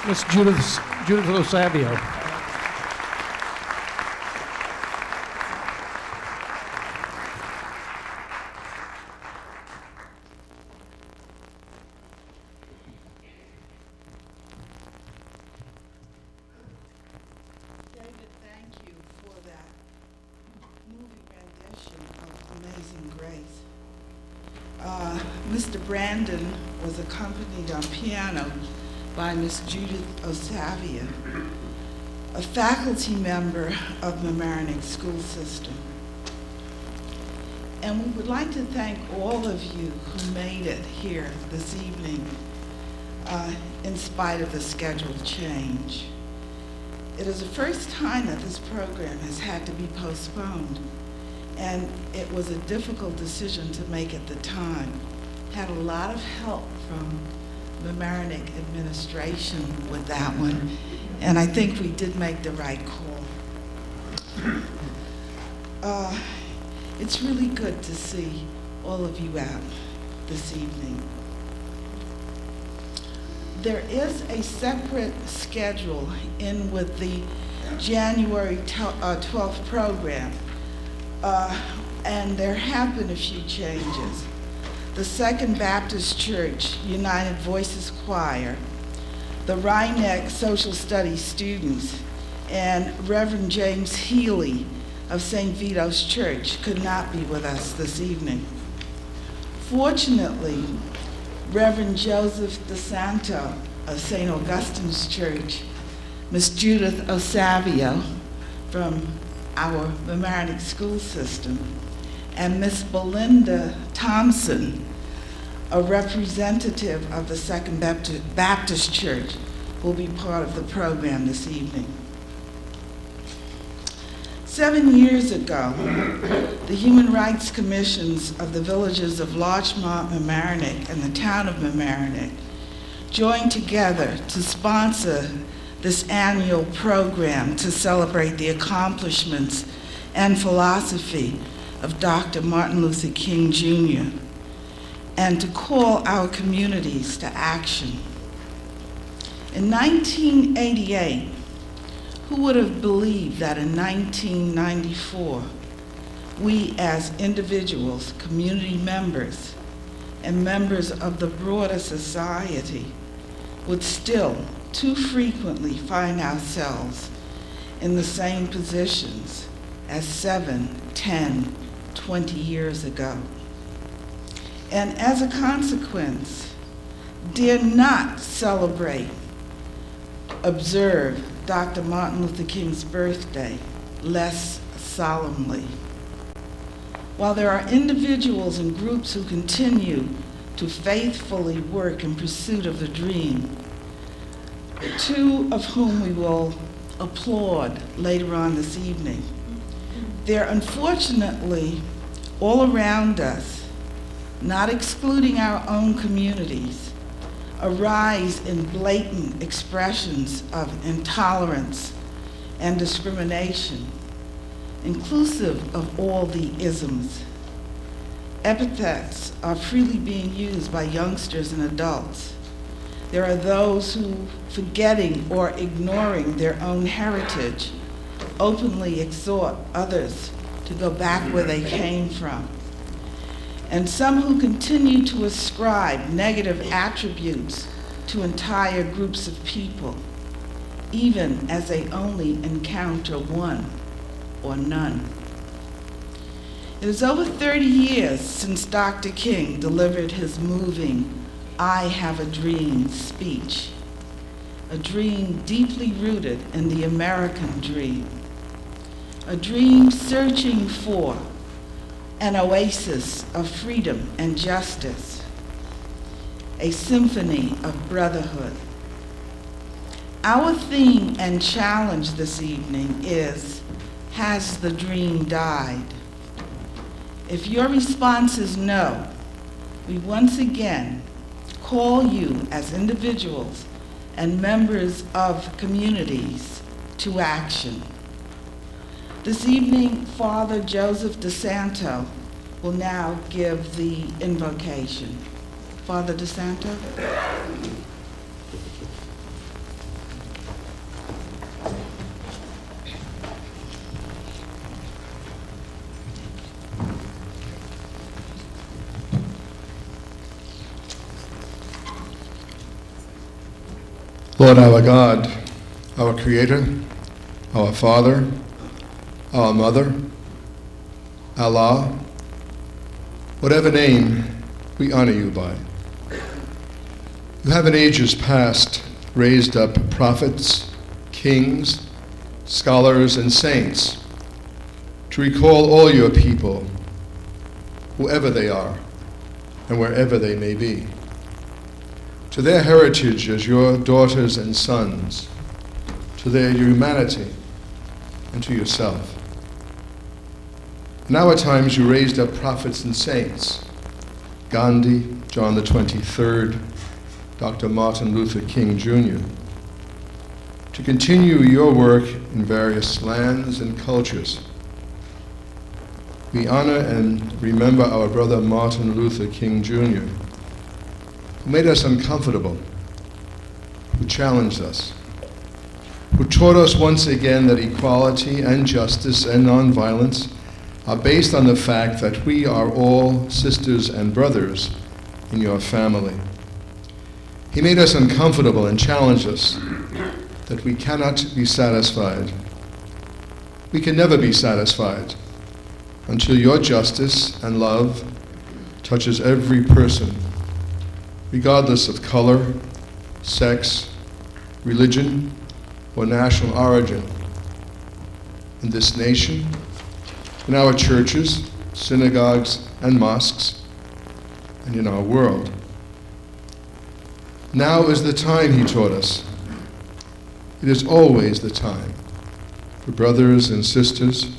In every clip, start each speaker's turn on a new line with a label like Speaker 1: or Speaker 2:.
Speaker 1: Miss Judith Osavio.
Speaker 2: David, thank you for that moving rendition of Amazing Grace. Mr. Brandon was accompanied on piano by Miss Judith Osavia, a faculty member of the Mamaroneck School System. And we would like to thank all of you who made it here this evening in spite of the scheduled change. It is the first time that this program has had to be postponed, and it was a difficult decision to make at the time. Had a lot of help from the Mamaroneck administration with that one, and I think we did make the right call. It's really good to see all of you out this evening. There is a separate schedule in with the January 12th program, and there have been a few changes. The Second Baptist Church United Voices Choir, the Rhinebeck Social Studies students, and Reverend James Healy of St. Vito's Church could not be with us this evening. Fortunately, Reverend Joseph DeSanto of St. Augustine's Church, Miss Judith Osavio from our Mamaroneck School System, and Miss Belinda Thompson, a representative of the Second Baptist Church, will be part of the program this evening. 7 years ago, the Human Rights Commissions of the villages of Larchmont, Mamaroneck, and the town of Mamaroneck joined together to sponsor this annual program to celebrate the accomplishments and philosophy of Dr. Martin Luther King Jr. and to call our communities to action. In 1988, who would have believed that in 1994, we as individuals, community members, and members of the broader society would still too frequently find ourselves in the same positions as 7, 10, 20 years ago. And as a consequence, dare not celebrate, observe Dr. Martin Luther King's birthday less solemnly. While there are individuals and groups who continue to faithfully work in pursuit of the dream, two of whom we will applaud later on this evening, there unfortunately all around us, not excluding our own communities, a rise in blatant expressions of intolerance and discrimination, inclusive of all the isms. Epithets are freely being used by youngsters and adults. There are those who, forgetting or ignoring their own heritage, openly exhort others to go back where they came from. And some who continue to ascribe negative attributes to entire groups of people, even as they only encounter one or none. It is over 30 years since Dr. King delivered his moving "I Have a Dream" speech, a dream deeply rooted in the American dream, a dream searching for an oasis of freedom and justice, a symphony of brotherhood. Our theme and challenge this evening is, has the dream died? If your response is no, we once again call you as individuals and members of communities to action. This evening, Father Joseph DeSanto will now give the invocation. Father DeSanto.
Speaker 3: Lord our God, our Creator, our Father, our Mother, Allah, whatever name we honor you by. You have in ages past raised up prophets, kings, scholars, and saints to recall all your people, whoever they are and wherever they may be, to their heritage as your daughters and sons, to their humanity, and to yourself. In our times you raised up prophets and saints, Gandhi, John the 23rd, Dr. Martin Luther King Jr., to continue your work in various lands and cultures. We honor and remember our brother Martin Luther King Jr., who made us uncomfortable, who challenged us, who taught us once again that equality and justice and nonviolence are based on the fact that we are all sisters and brothers in your family. He made us uncomfortable and challenged us that we cannot be satisfied. We can never be satisfied until your justice and love touches every person, regardless of color, sex, religion, or national origin, in this nation, in our churches, synagogues, and mosques, and in our world. Now is the time, he taught us. It is always the time for brothers and sisters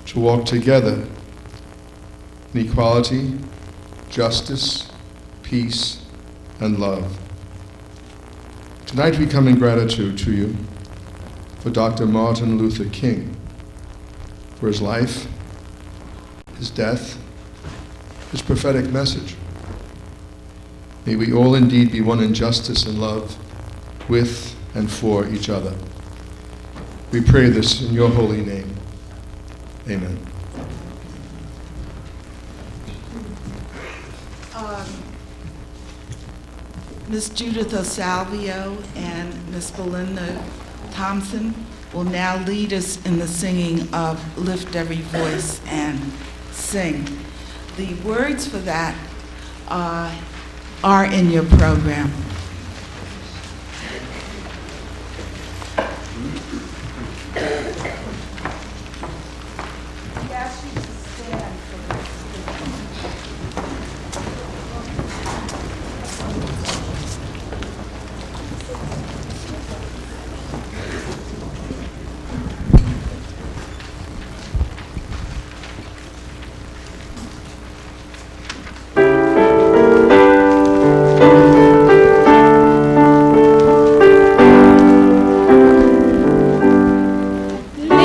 Speaker 3: to walk together in equality, justice, peace, and love. Tonight we come in gratitude to you for Dr. Martin Luther King, for his life, his death, his prophetic message. May we all indeed be one in justice and love with and for each other. We pray this in your holy name. Amen.
Speaker 2: Ms. Judith Osalvio and Ms. Belinda Thompson will now lead us in the singing of Lift Every Voice and Sing. The words for that are in your program.
Speaker 4: Lift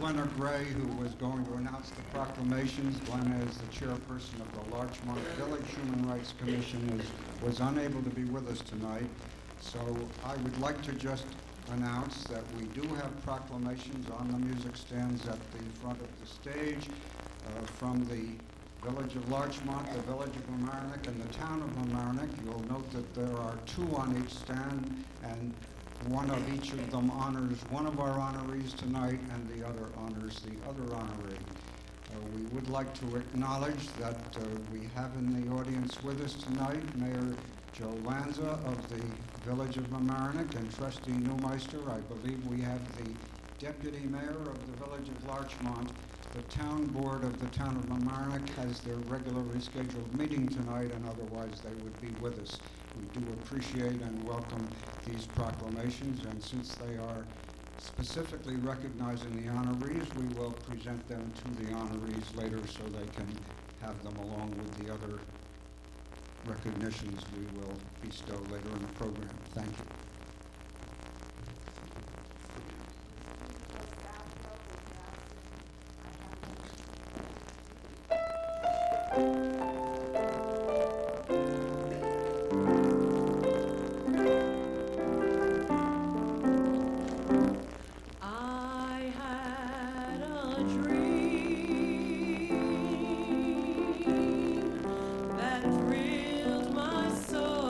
Speaker 4: Glenna Gray, who was going to announce the proclamations. Glenna is the chairperson of the Larchmont Village Human Rights Commission, was unable to be with us tonight. So I would like to just announce that we do have proclamations on the music stands at the front of the stage from the Village of Larchmont, the Village of Mamaroneck, and the Town of Mamaroneck. You'll note that there are 2 on each stand, and one of each of them honors one of our honorees tonight, and the other honors the other honoree. We would like to acknowledge that we have in the audience with us tonight Mayor Joe Lanza of the Village of Mamaroneck and Trustee Neumeister. I believe we have the Deputy Mayor of the Village of Larchmont. The Town Board of the Town of Mamaroneck has their regularly scheduled meeting tonight, and otherwise they would be with us. We do appreciate and welcome these proclamations, and since they are specifically recognizing the honorees, we will present them to the honorees later so they can have them along with the other recognitions we will bestow later in the program. Thank you.
Speaker 5: That thrilled my soul.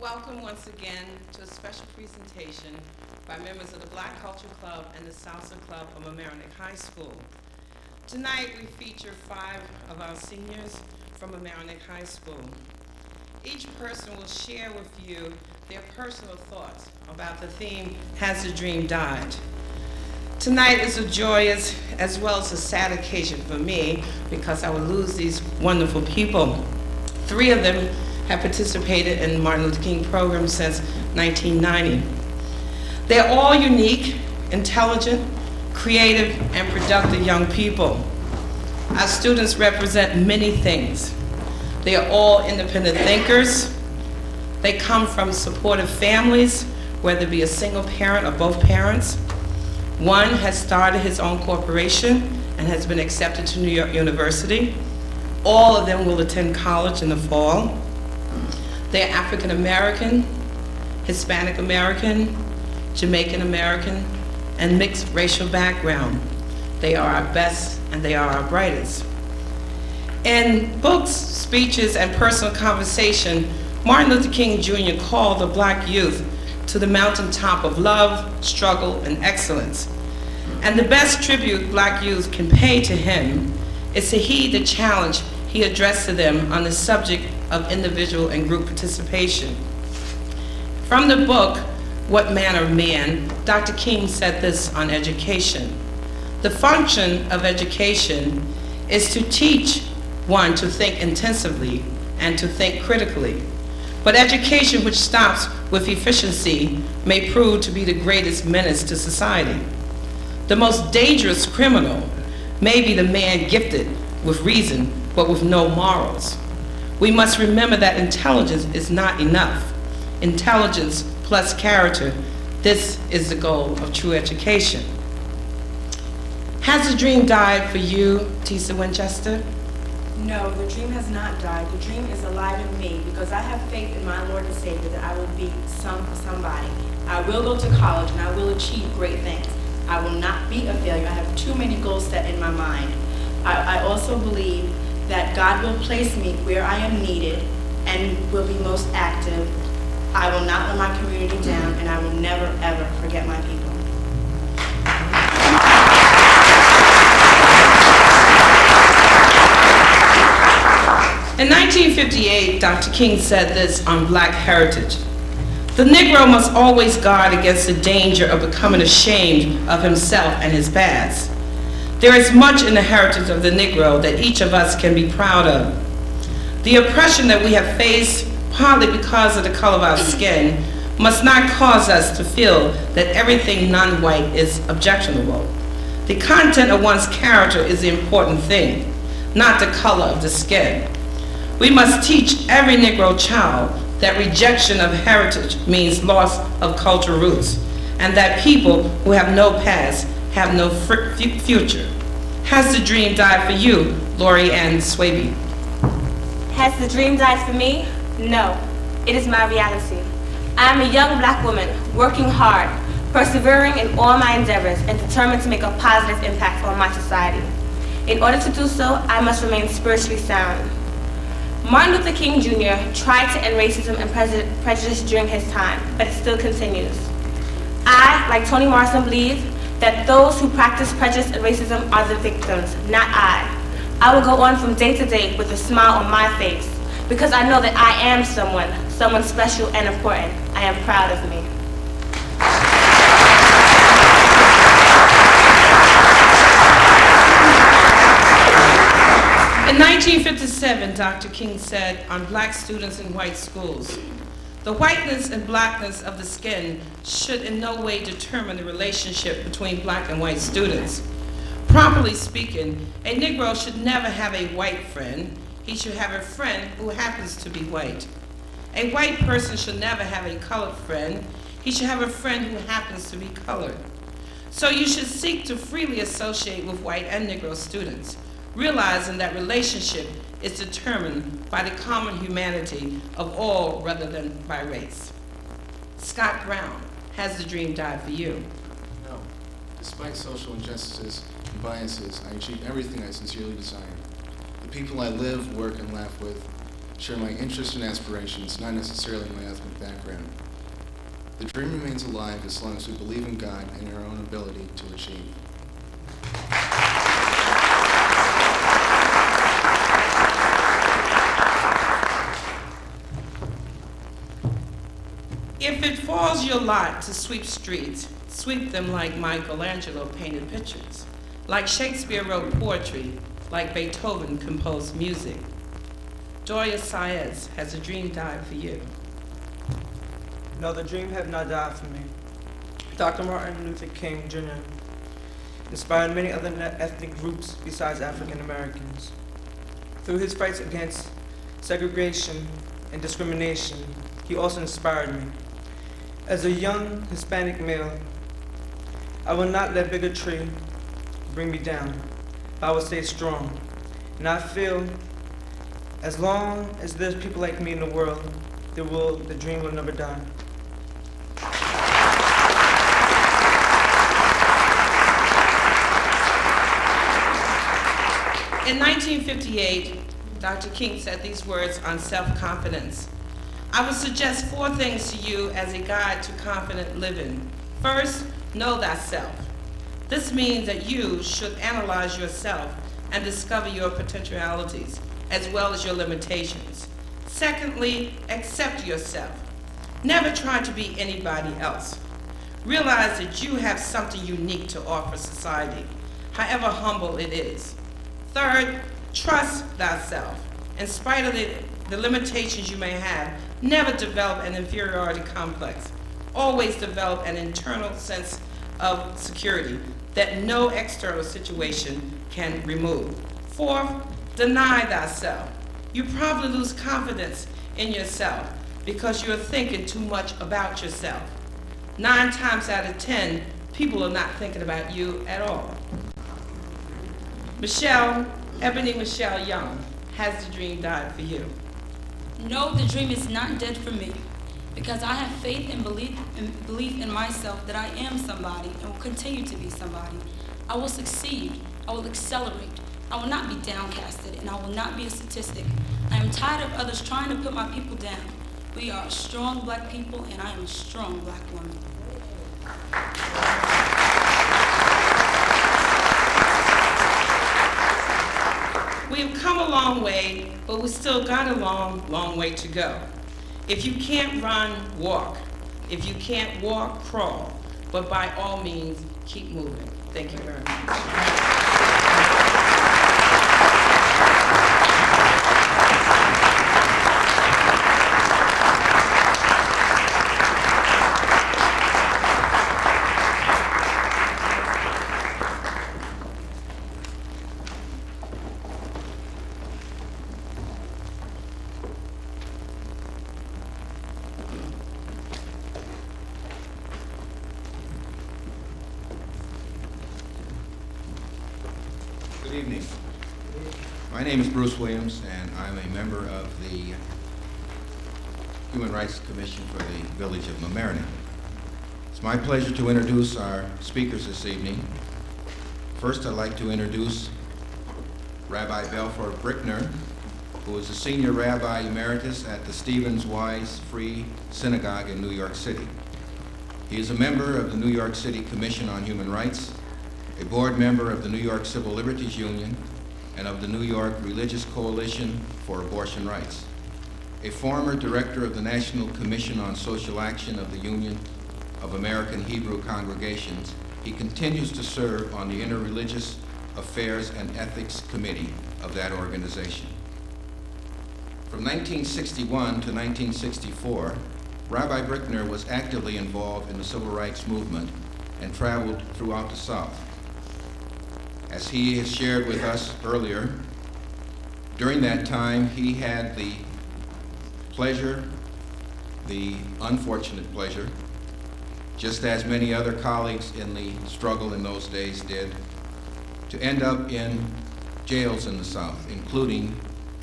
Speaker 5: Welcome once again to a special presentation by members of the Black Culture Club and the Salsa Club of Amerenik High School. Tonight we feature 5 of our seniors from Amerenik High School. Each person will share with you their personal thoughts about the theme, Has the Dream Died? Tonight is a joyous as well as a sad occasion for me because I will lose these wonderful people. 3 of them have participated in the Martin Luther King program since 1990. They're all unique, intelligent, creative, and productive young people. Our students represent many things. They are all independent thinkers. They come from supportive families, whether it be a single parent or both parents. One has started his own corporation and has been accepted to New York University. All of them will attend college in the fall. They're African American, Hispanic American, Jamaican American, and mixed racial background. They are our best and they are our brightest. In books, speeches, and personal conversation, Martin Luther King Jr. called the Black youth to the mountaintop of love, struggle, and excellence. And the best tribute Black youth can pay to him is to heed the challenge he addressed to them on the subject of individual and group participation. From the book, What Manner of Man, Dr. King said this on education. The function of education is to teach one to think intensively and to think critically. But education which stops with efficiency may prove to be the greatest menace to society. The most dangerous criminal may be the man gifted with reason but with no morals. We must remember that intelligence is not enough. Intelligence plus character, this is the goal of true education. Has the dream died for you, Tisa Winchester?
Speaker 6: No, the dream has not died. The dream is alive in me because I have faith in my Lord and Savior that I will be somebody. I will go to college and I will achieve great things. I will not be a failure. I have too many goals set in my mind. I also believe that God will place me where I am needed and will be most active. I will not let my community down, and I will never, ever forget my people.
Speaker 5: In 1958, Dr. King said this on Black heritage. The Negro must always guard against the danger of becoming ashamed of himself and his past. There is much in the heritage of the Negro that each of us can be proud of. The oppression that we have faced, partly because of the color of our skin, must not cause us to feel that everything non-white is objectionable. The content of one's character is the important thing, not the color of the skin. We must teach every Negro child that rejection of heritage means loss of cultural roots, and that people who have no past have no future. Has the dream died for you, Lori Ann Swaby?
Speaker 7: Has the dream died for me? No, it is my reality. I am a young Black woman working hard, persevering in all my endeavors, and determined to make a positive impact on my society. In order to do so, I must remain spiritually sound. Martin Luther King Jr. tried to end racism and prejudice during his time, but it still continues. I, like Toni Morrison, believe that those who practice prejudice and racism are the victims, not I. I will go on from day to day with a smile on my face, because I know that I am someone special and important. I am proud of me.
Speaker 5: In 1957, Dr. King said on Black students in white schools, the whiteness and blackness of the skin should in no way determine the relationship between Black and white students. Properly speaking, a Negro should never have a white friend. He should have a friend who happens to be white. A white person should never have a colored friend. He should have a friend who happens to be colored. So you should seek to freely associate with white and Negro students, realizing that relationship is determined by the common humanity of all rather than by race. Scott Brown, has the dream died for you?
Speaker 8: No. Despite social injustices and biases, I achieved everything I sincerely desired. The people I live, work, and laugh with, share my interests and aspirations, not necessarily my ethnic background. The dream remains alive as long as we believe in God and our own ability to achieve.
Speaker 5: If it falls your lot to sweep streets, sweep them like Michelangelo painted pictures, like Shakespeare wrote poetry, like Beethoven composed music. Doria Saez, has a dream died for you?
Speaker 9: No, the dream have not died for me. Dr. Martin Luther King Jr. inspired many other ethnic groups besides African Americans. Through his fights against segregation and discrimination, he also inspired me. As a young Hispanic male, I will not let bigotry bring me down, but I will stay strong. And I feel as long as there's people like me in the world, the dream will never die.
Speaker 5: In 1958, Dr. King said these words on self-confidence. I would suggest 4 things to you as a guide to confident living. First, know thyself. This means that you should analyze yourself and discover your potentialities as well as your limitations. Secondly, accept yourself. Never try to be anybody else. Realize that you have something unique to offer society, however humble it is. Third, trust thyself. In spite of the limitations you may have, never develop an inferiority complex. Always develop an internal sense of security that no external situation can remove. Fourth, deny thyself. You probably lose confidence in yourself because you're thinking too much about yourself. 9 times out of 10, people are not thinking about you at all. Ebony Michelle Young, has the dream died for you?
Speaker 10: No, the dream is not dead for me, because I have faith and belief in myself that I am somebody and will continue to be somebody. I will succeed. I will accelerate. I will not be downcasted, and I will not be a statistic. I am tired of others trying to put my people down. We are strong black people, and I am a strong black woman.
Speaker 5: We have come a long way, but we still got a long way to go. If you can't run, walk. If you can't walk, crawl. But by all means, keep moving. Thank you very much.
Speaker 11: Good evening. My name is Bruce Williams, and I'm a member of the Human Rights Commission for the Village of Mamaroneck. It's my pleasure to introduce our speakers this evening. First, I'd like to introduce Rabbi Belfort Brickner, who is the Senior Rabbi Emeritus at the Stevens Wise Free Synagogue in New York City. He is a member of the New York City Commission on Human Rights, a board member of the New York Civil Liberties Union, and of the New York Religious Coalition for Abortion Rights. A former director of the National Commission on Social Action of the Union of American Hebrew Congregations, he continues to serve on the Interreligious Affairs and Ethics Committee of that organization. From 1961 to 1964, Rabbi Brickner was actively involved in the civil rights movement and traveled throughout the South. As he has shared with us earlier, during that time he had the pleasure, the unfortunate pleasure, just as many other colleagues in the struggle in those days did, to end up in jails in the South, including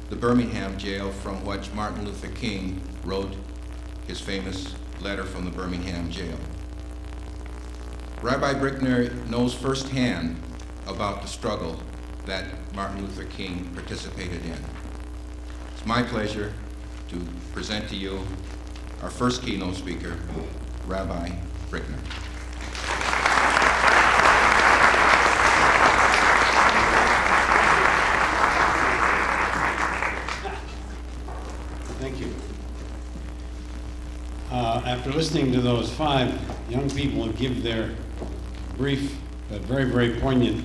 Speaker 11: the Birmingham jail from which Martin Luther King wrote his famous letter from the Birmingham jail. Rabbi Brickner knows firsthand about the struggle that Martin Luther King participated in. It's my pleasure to present to you our first keynote speaker, Rabbi Brickner.
Speaker 12: Thank you. After listening to those 5 young people give their brief but very, very poignant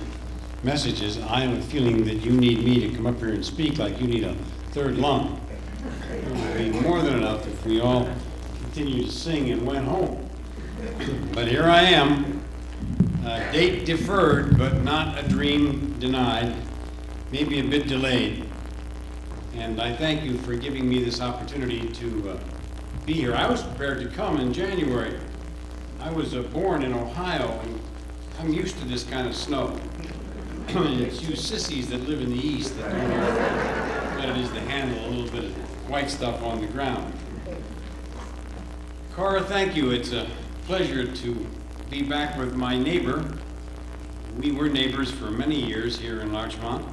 Speaker 12: messages, I am feeling that you need me to come up here and speak like you need a third lung. It would be more than enough if we all continued to sing and went home. But here I am, date deferred, but not a dream denied, maybe a bit delayed. And I thank you for giving me this opportunity to be here. I was prepared to come in January. I was born in Ohio, and I'm used to this kind of snow. It's you sissies that live in the East that don't know what it is to handle a little bit of white stuff on the ground. Cora, thank you. It's a pleasure to be back with my neighbor. We were neighbors for many years here in Larchmont.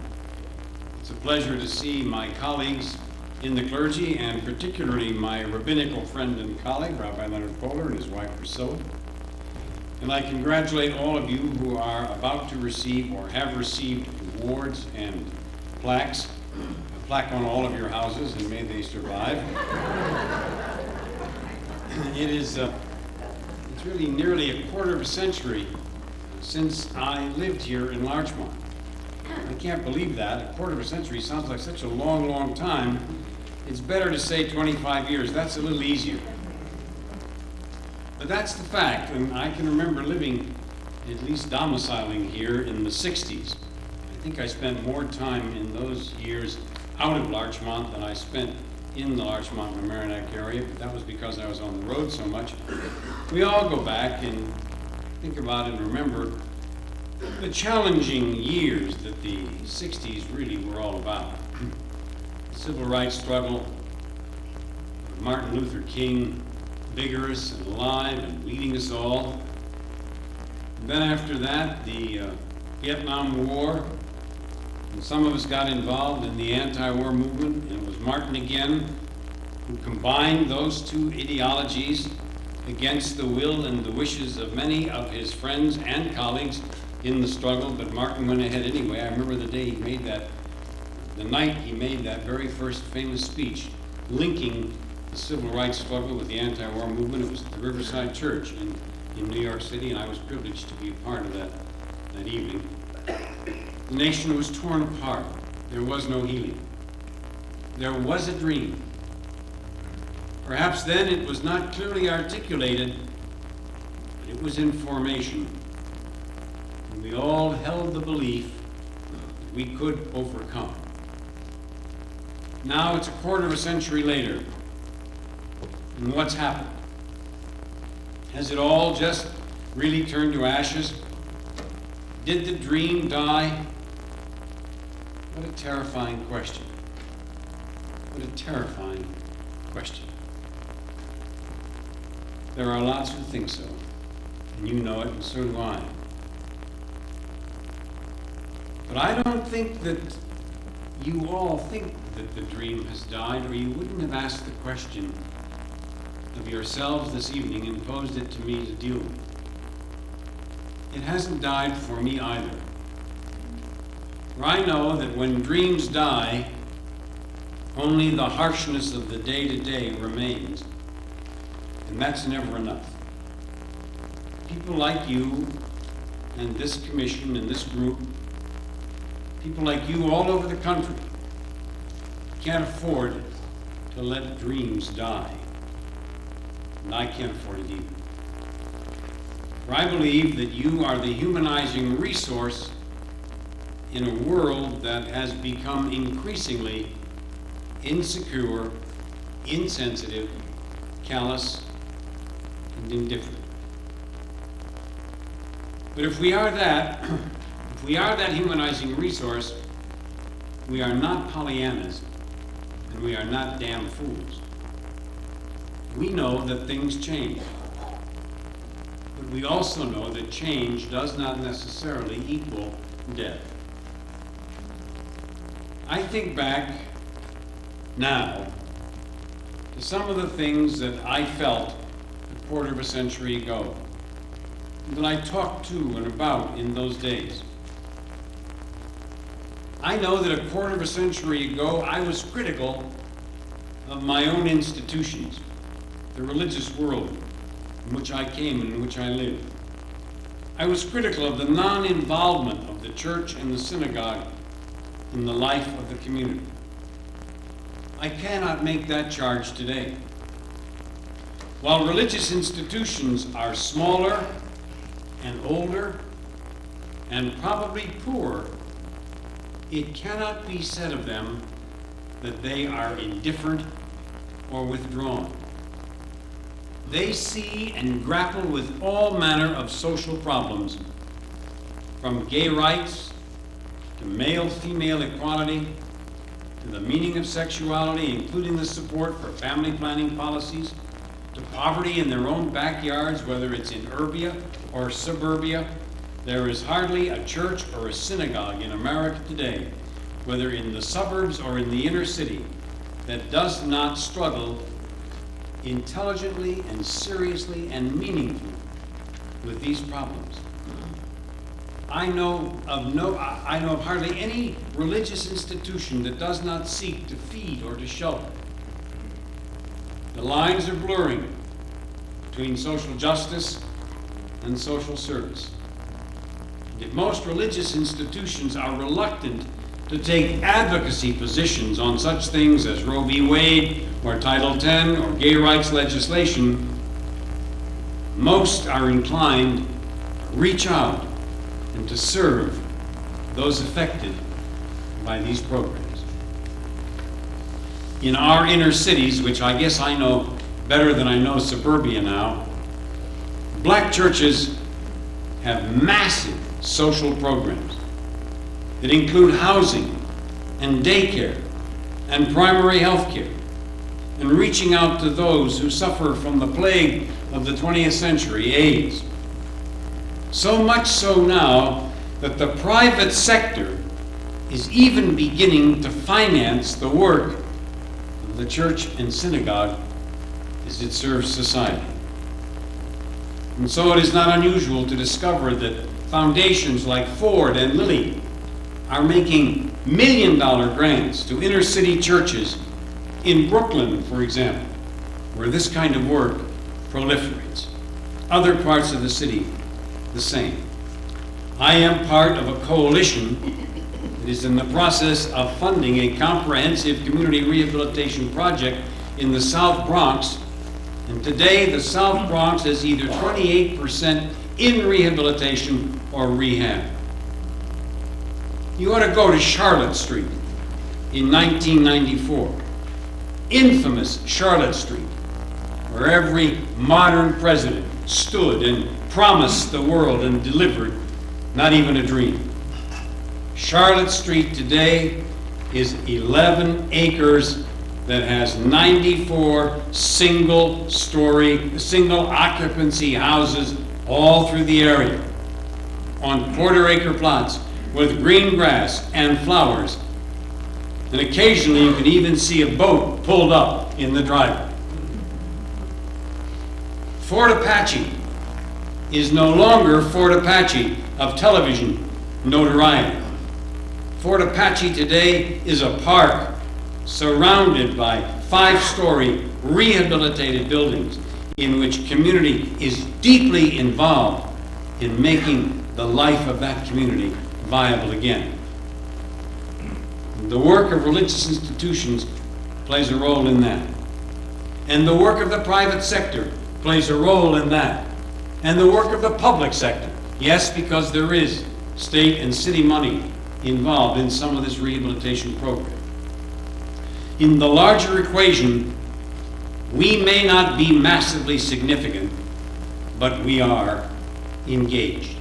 Speaker 12: It's a pleasure to see my colleagues in the clergy, and particularly my rabbinical friend and colleague, Rabbi Leonard Kohler, and his wife Priscilla. And I congratulate all of you who are about to receive or have received awards and plaques. A plaque on all of your houses, and may they survive. It's really nearly a quarter of a century since I lived here in Larchmont. I can't believe that. A quarter of a century sounds like such a long, long time. It's better to say 25 years. That's a little easier. But that's the fact, and I can remember living, at least domiciling here in the 60s. I think I spent more time in those years out of Larchmont than I spent in the Larchmont and Mamaroneck area, but that was because I was on the road so much. We all go back and think about and remember the challenging years that the 60s really were all about. The civil rights struggle, Martin Luther King, vigorous and alive and leading us all. And then after that, the Vietnam War, and some of us got involved in the anti-war movement, and it was Martin again who combined those two ideologies against the will and the wishes of many of his friends and colleagues in the struggle, but Martin went ahead anyway. I remember the day he made that, the night he made that very first famous speech, linking the civil rights struggle with the anti-war movement. It was at the Riverside Church in New York City, and I was privileged to be a part of that evening. The nation was torn apart. There was no healing. There was a dream. Perhaps then it was not clearly articulated, but it was in formation. And we all held the belief that we could overcome. Now it's a quarter of a century later, and what's happened? Has it all just really turned to ashes? Did the dream die? What a terrifying question. What a terrifying question. There are lots who think so, and you know it, and so do I. But I don't think that you all think that the dream has died, or you wouldn't have asked the question of yourselves this evening and posed it to me to deal with. It hasn't died for me either. For I know that when dreams die, only the harshness of the day-to-day remains. And that's never enough. People like you and this commission and this group, people like you all over the country, can't afford to let dreams die. And I can't afford it either. For I believe that you are the humanizing resource in a world that has become increasingly insecure, insensitive, callous, and indifferent. But if we are that humanizing resource, we are not Pollyannas, and we are not damn fools. We know that things change. But we also know that change does not necessarily equal death. I think back now to some of the things that I felt a quarter of a century ago, that I talked to and about in those days. I know that a quarter of a century ago, I was critical of my own institutions, the religious world in which I came and in which I lived. I was critical of the non-involvement of the church and the synagogue in the life of the community. I cannot make that charge today. While religious institutions are smaller and older and probably poorer, it cannot be said of them that they are indifferent or withdrawn. They see and grapple with all manner of social problems, from gay rights to male-female equality to the meaning of sexuality, including the support for family planning policies, to poverty in their own backyards, whether it's in urbia or suburbia. There is hardly a church or a synagogue in America today, whether in the suburbs or in the inner city, that does not struggle intelligently and seriously and meaningfully with these problems. I know of hardly any religious institution that does not seek to feed or to shelter. The lines are blurring between social justice and social service. Yet most religious institutions are reluctant to take advocacy positions on such things as Roe v. Wade or Title X or gay rights legislation. Most are inclined to reach out and to serve those affected by these programs. In our inner cities, which I guess I know better than I know suburbia now, black churches have massive social programs that include housing and daycare and primary health care and reaching out to those who suffer from the plague of the 20th century, AIDS. So much so now that the private sector is even beginning to finance the work of the church and synagogue as it serves society. And so it is not unusual to discover that foundations like Ford and Lilly are making million-dollar grants to inner-city churches in Brooklyn, for example, where this kind of work proliferates. Other parts of the city, the same. I am part of a coalition that is in the process of funding a comprehensive community rehabilitation project in the South Bronx. And today, the South Bronx is either 28% in rehabilitation or rehab. You ought to go to Charlotte Street in 1994. Infamous Charlotte Street, where every modern president stood and promised the world and delivered not even a dream. Charlotte Street today is 11 acres that has 94 single occupancy houses all through the area on quarter-acre plots with green grass and flowers. And occasionally you can even see a boat pulled up in the driveway. Fort Apache is no longer Fort Apache of television notoriety. Fort Apache today is a park surrounded by 5-story rehabilitated buildings in which community is deeply involved in making the life of that community viable again. The work of religious institutions plays a role in that. And the work of the private sector plays a role in that. And the work of the public sector. Yes, because there is state and city money involved in some of this rehabilitation program. In the larger equation, we may not be massively significant, but we are engaged.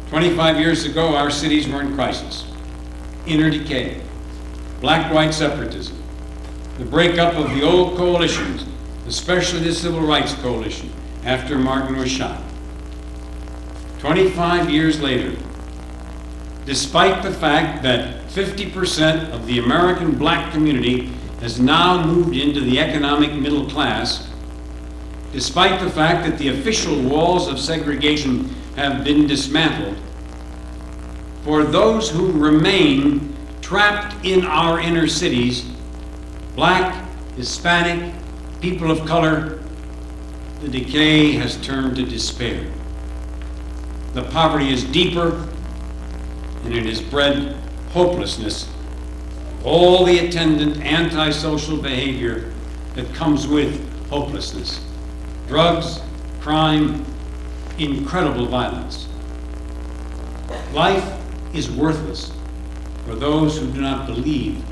Speaker 12: 25 years ago, our cities were in crisis. Inner decay, black-white separatism, the breakup of the old coalitions, especially the Civil Rights Coalition, after Martin was shot. 25 years later, despite the fact that 50% of the American black community has now moved into the economic middle class, despite the fact that the official walls of segregation have been dismantled, for those who remain trapped in our inner cities, black, Hispanic, people of color, the decay has turned to despair. The poverty is deeper, and it has bred hopelessness, all the attendant antisocial behavior that comes with hopelessness. Drugs, crime, incredible violence. Life is worthless for those who do not believe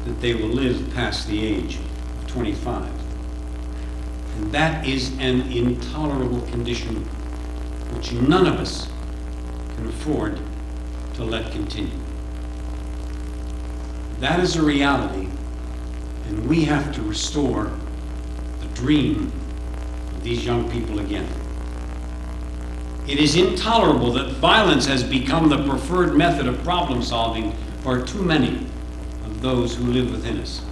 Speaker 12: that they will live past the age of 25. And that is an intolerable condition which none of us can afford to let continue. That is a reality, and we have to restore the dream of these young people again. It is intolerable that violence has become the preferred method of problem solving for too many of those who live within us.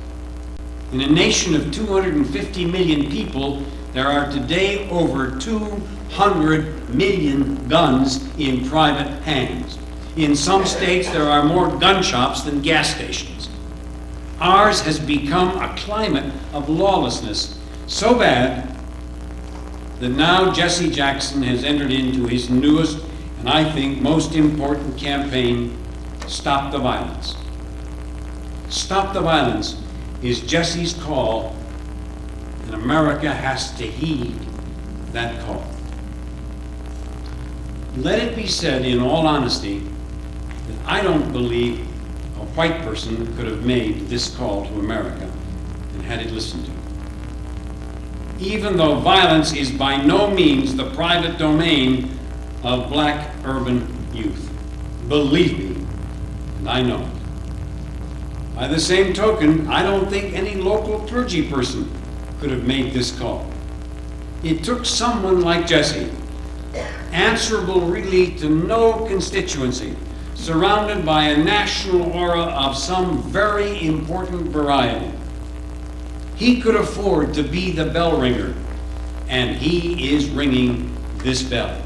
Speaker 12: In a nation of 250 million people, there are today over 200 million guns in private hands. In some states, there are more gun shops than gas stations. Ours has become a climate of lawlessness so bad that now Jesse Jackson has entered into his newest and I think most important campaign, Stop the Violence. Stop the Violence is Jesse's call, and America has to heed that call. Let it be said in all honesty that I don't believe a white person could have made this call to America and had it listened to. Even though violence is by no means the private domain of black urban youth. Believe me, and I know it. By the same token, I don't think any local clergy person could have made this call. It took someone like Jesse, answerable really to no constituency, surrounded by a national aura of some very important variety. He could afford to be the bell ringer, and he is ringing this bell.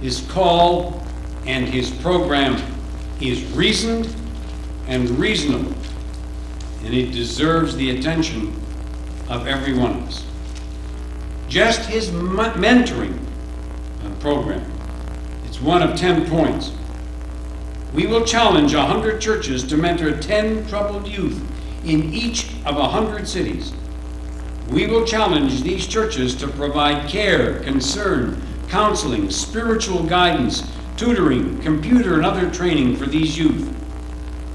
Speaker 12: His call and his program is reasoned and reasonable, and it deserves the attention of every one of us. Just his mentoring program, it's one of 10 points. We will challenge 100 churches to mentor 10 troubled youth in each of 100 cities. We will challenge these churches to provide care, concern, counseling, spiritual guidance, tutoring, computer and other training for these youth.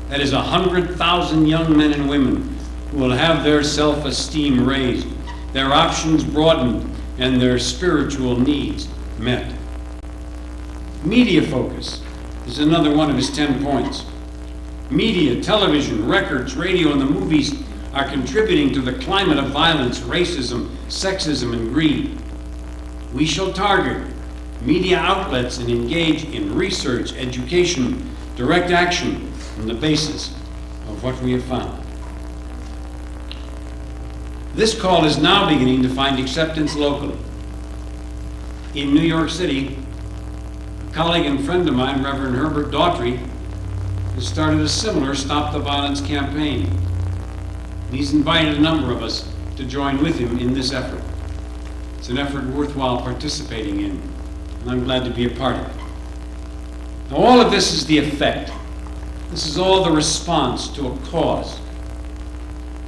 Speaker 12: That is 100,000 young men and women who will have their self-esteem raised, their options broadened, and their spiritual needs met. Media focus is another one of his 10 points. Media, television, records, radio, and the movies are contributing to the climate of violence, racism, sexism, and greed. We shall target media outlets and engage in research, education, direct action on the basis of what we have found. This call is now beginning to find acceptance locally. In New York City, a colleague and friend of mine, Reverend Herbert Daughtry, has started a similar Stop the Violence campaign. He's invited a number of us to join with him in this effort. It's an effort worthwhile participating in, and I'm glad to be a part of it. Now, all of this is the effect. This is all the response to a cause.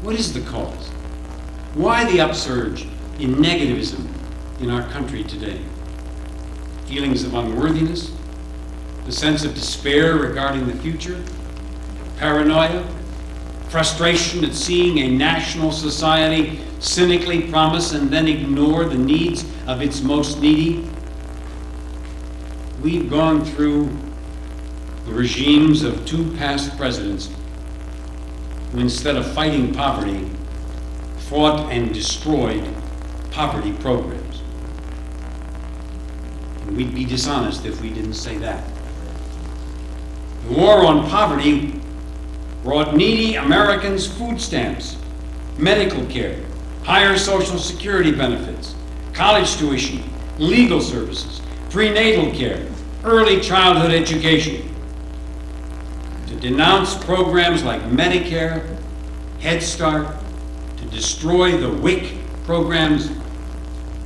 Speaker 12: What is the cause? Why the upsurge in negativism in our country today? Feelings of unworthiness, the sense of despair regarding the future, paranoia, frustration at seeing a national society cynically promise and then ignore the needs of its most needy. We've gone through the regimes of 2 past presidents who, instead of fighting poverty, fought and destroyed poverty programs. And we'd be dishonest if we didn't say that. The war on poverty brought needy Americans food stamps, medical care, higher Social Security benefits, college tuition, legal services, prenatal care, early childhood education. To denounce programs like Medicare, Head Start, to destroy the WIC programs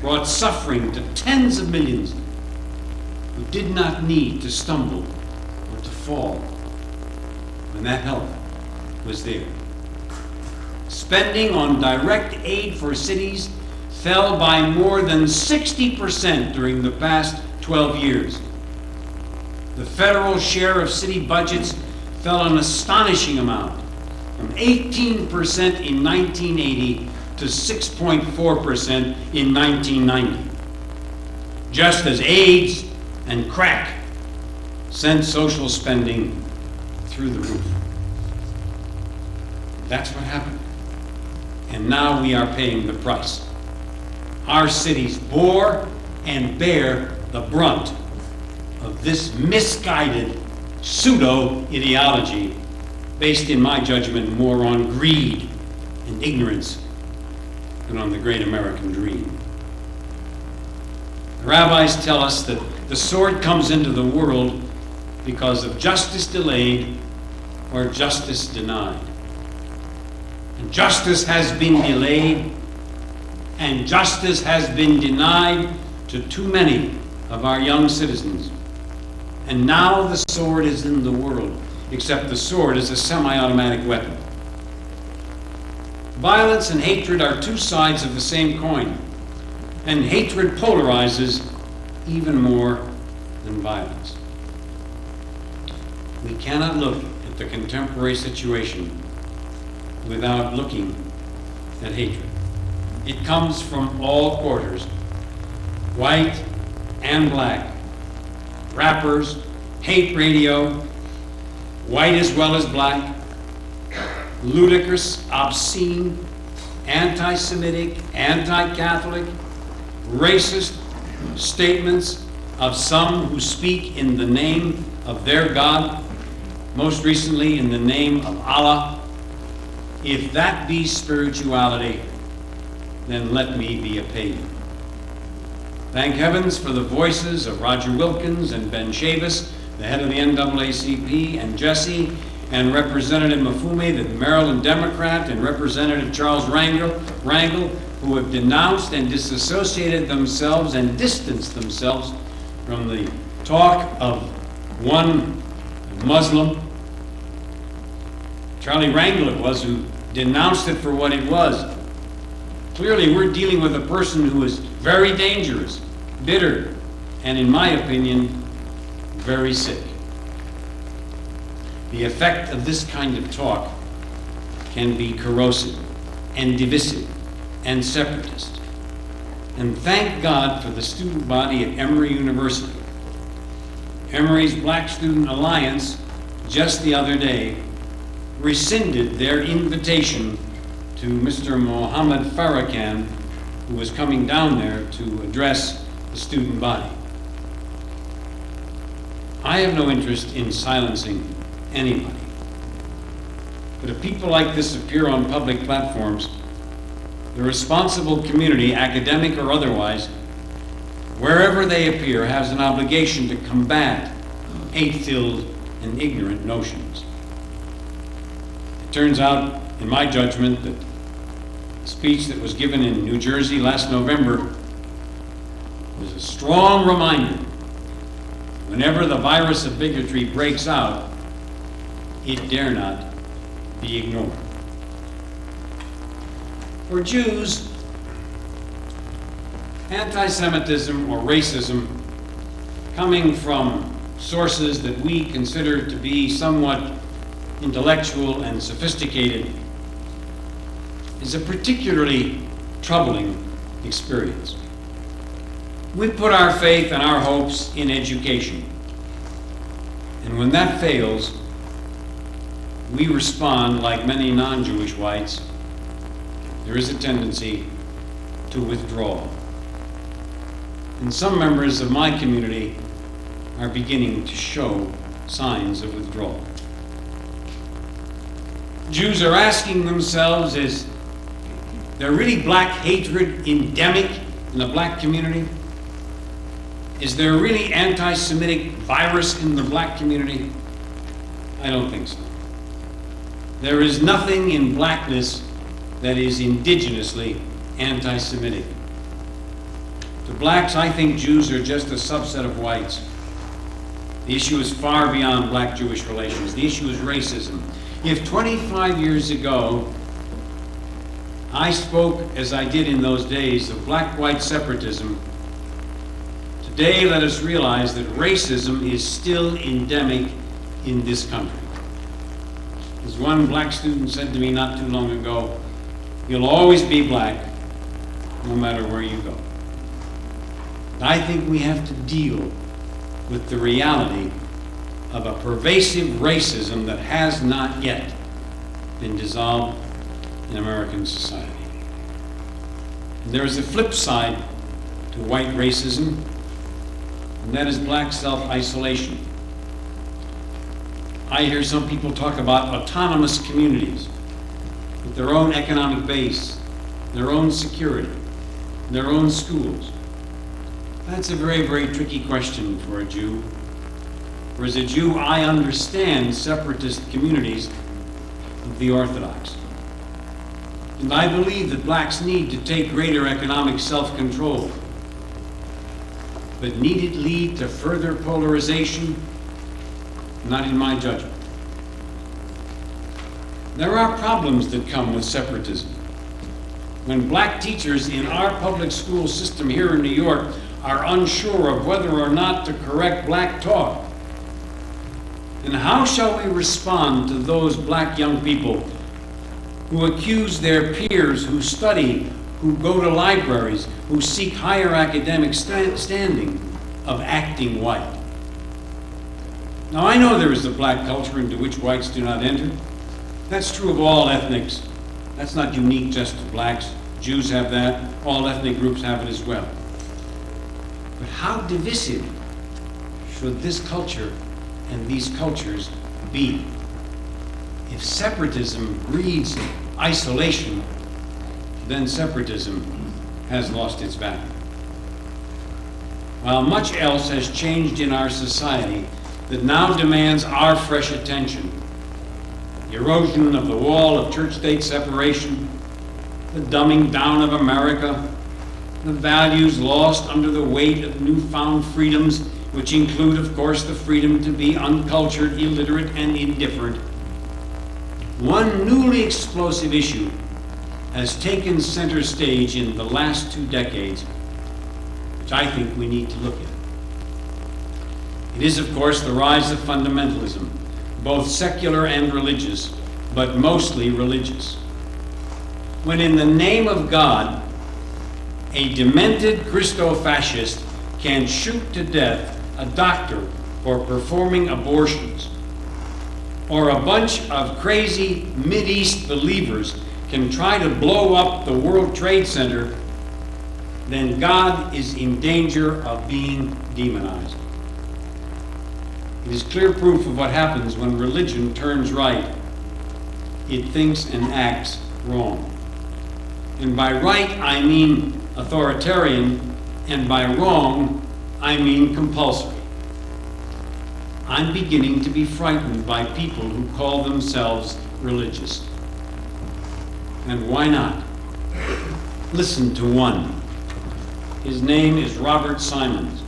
Speaker 12: brought suffering to tens of millions who did not need to stumble or to fall when that help was there. Spending on direct aid for cities fell by more than 60% during the past 12 years. The federal share of city budgets fell an astonishing amount, from 18% in 1980 to 6.4% in 1990. Just as AIDS and crack sent social spending through the roof. That's what happened. And now we are paying the price. Our cities bore and bear the brunt of this misguided pseudo-ideology based, in my judgment, more on greed and ignorance than on the great American dream. The rabbis tell us that the sword comes into the world because of justice delayed or justice denied. And justice has been delayed and justice has been denied to too many of our young citizens. And now the sword is in the world, except the sword is a semi-automatic weapon. Violence and hatred are two sides of the same coin, and hatred polarizes even more than violence. We cannot look at the contemporary situation without looking at hatred. It comes from all quarters, white and black, rappers, hate radio, white as well as black, ludicrous, obscene, anti-Semitic, anti-Catholic, racist statements of some who speak in the name of their God, most recently in the name of Allah. If that be spirituality, then let me be a pagan. Thank heavens for the voices of Roger Wilkins and Ben Chavis, the head of the NAACP, and Jesse, and Representative Mafume, the Maryland Democrat, and Representative Charles Rangel, who have denounced and disassociated themselves and distanced themselves from the talk of one Muslim. Charlie Rangel it was who denounced it for what it was. Clearly, we're dealing with a person who is very dangerous, bitter, and in my opinion, very sick. The effect of this kind of talk can be corrosive and divisive and separatist. And thank God for the student body at Emory University. Emory's Black Student Alliance, just the other day, rescinded their invitation to Mr. Mohammed Farrakhan, who was coming down there to address the student body. I have no interest in silencing anybody. But if people like this appear on public platforms, the responsible community, academic or otherwise, wherever they appear, has an obligation to combat hate-filled and ignorant notions. It turns out, in my judgment, that the speech that was given in New Jersey last November was a strong reminder whenever the virus of bigotry breaks out, it dare not be ignored. For Jews, anti-Semitism or racism coming from sources that we consider to be somewhat intellectual and sophisticated is a particularly troubling experience. We put our faith and our hopes in education. And when that fails, we respond like many non-Jewish whites. There is a tendency to withdraw. And some members of my community are beginning to show signs of withdrawal. Jews are asking themselves, is there really black hatred endemic in the black community? Is there really anti-Semitic virus in the black community? I don't think so. There is nothing in blackness that is indigenously anti-Semitic. To blacks, I think Jews are just a subset of whites. The issue is far beyond black-Jewish relations. The issue is racism. If 25 years ago I spoke, as I did in those days, of black-white separatism, today let us realize that racism is still endemic in this country. As one black student said to me not too long ago, you'll always be black, no matter where you go. I think we have to deal with the reality of a pervasive racism that has not yet been dissolved in American society. And there is a flip side to white racism, and that is black self-isolation. I hear some people talk about autonomous communities with their own economic base, their own security, their own schools. That's a very, very tricky question for a Jew. For as a Jew, I understand separatist communities of the Orthodox. And I believe that blacks need to take greater economic self-control. But need it lead to further polarization? Not in my judgment. There are problems that come with separatism. When black teachers in our public school system here in New York are unsure of whether or not to correct black talk, and how shall we respond to those black young people who accuse their peers, who study, who go to libraries, who seek higher academic standing, of acting white? Now, I know there is a black culture into which whites do not enter. That's true of all ethnics. That's not unique just to blacks. Jews have that. All ethnic groups have it as well. But how divisive should this culture and these cultures be? If separatism breeds isolation, then separatism has lost its value. While much else has changed in our society that now demands our fresh attention, the erosion of the wall of church-state separation, the dumbing down of America, the values lost under the weight of newfound freedoms, which include, of course, the freedom to be uncultured, illiterate, and indifferent. One newly explosive issue has taken center stage in the last 2 decades, which I think we need to look at. It is, of course, the rise of fundamentalism, both secular and religious, but mostly religious. When in the name of God, a demented Christo-fascist can shoot to death a doctor for performing abortions, or a bunch of crazy Mideast believers can try to blow up the World Trade Center, then God is in danger of being demonized. It is clear proof of what happens when religion turns right. It thinks and acts wrong. And by right, I mean authoritarian, and by wrong, I mean compulsory. I'm beginning to be frightened by people who call themselves religious. And why not? Listen to one. His name is Robert Simons.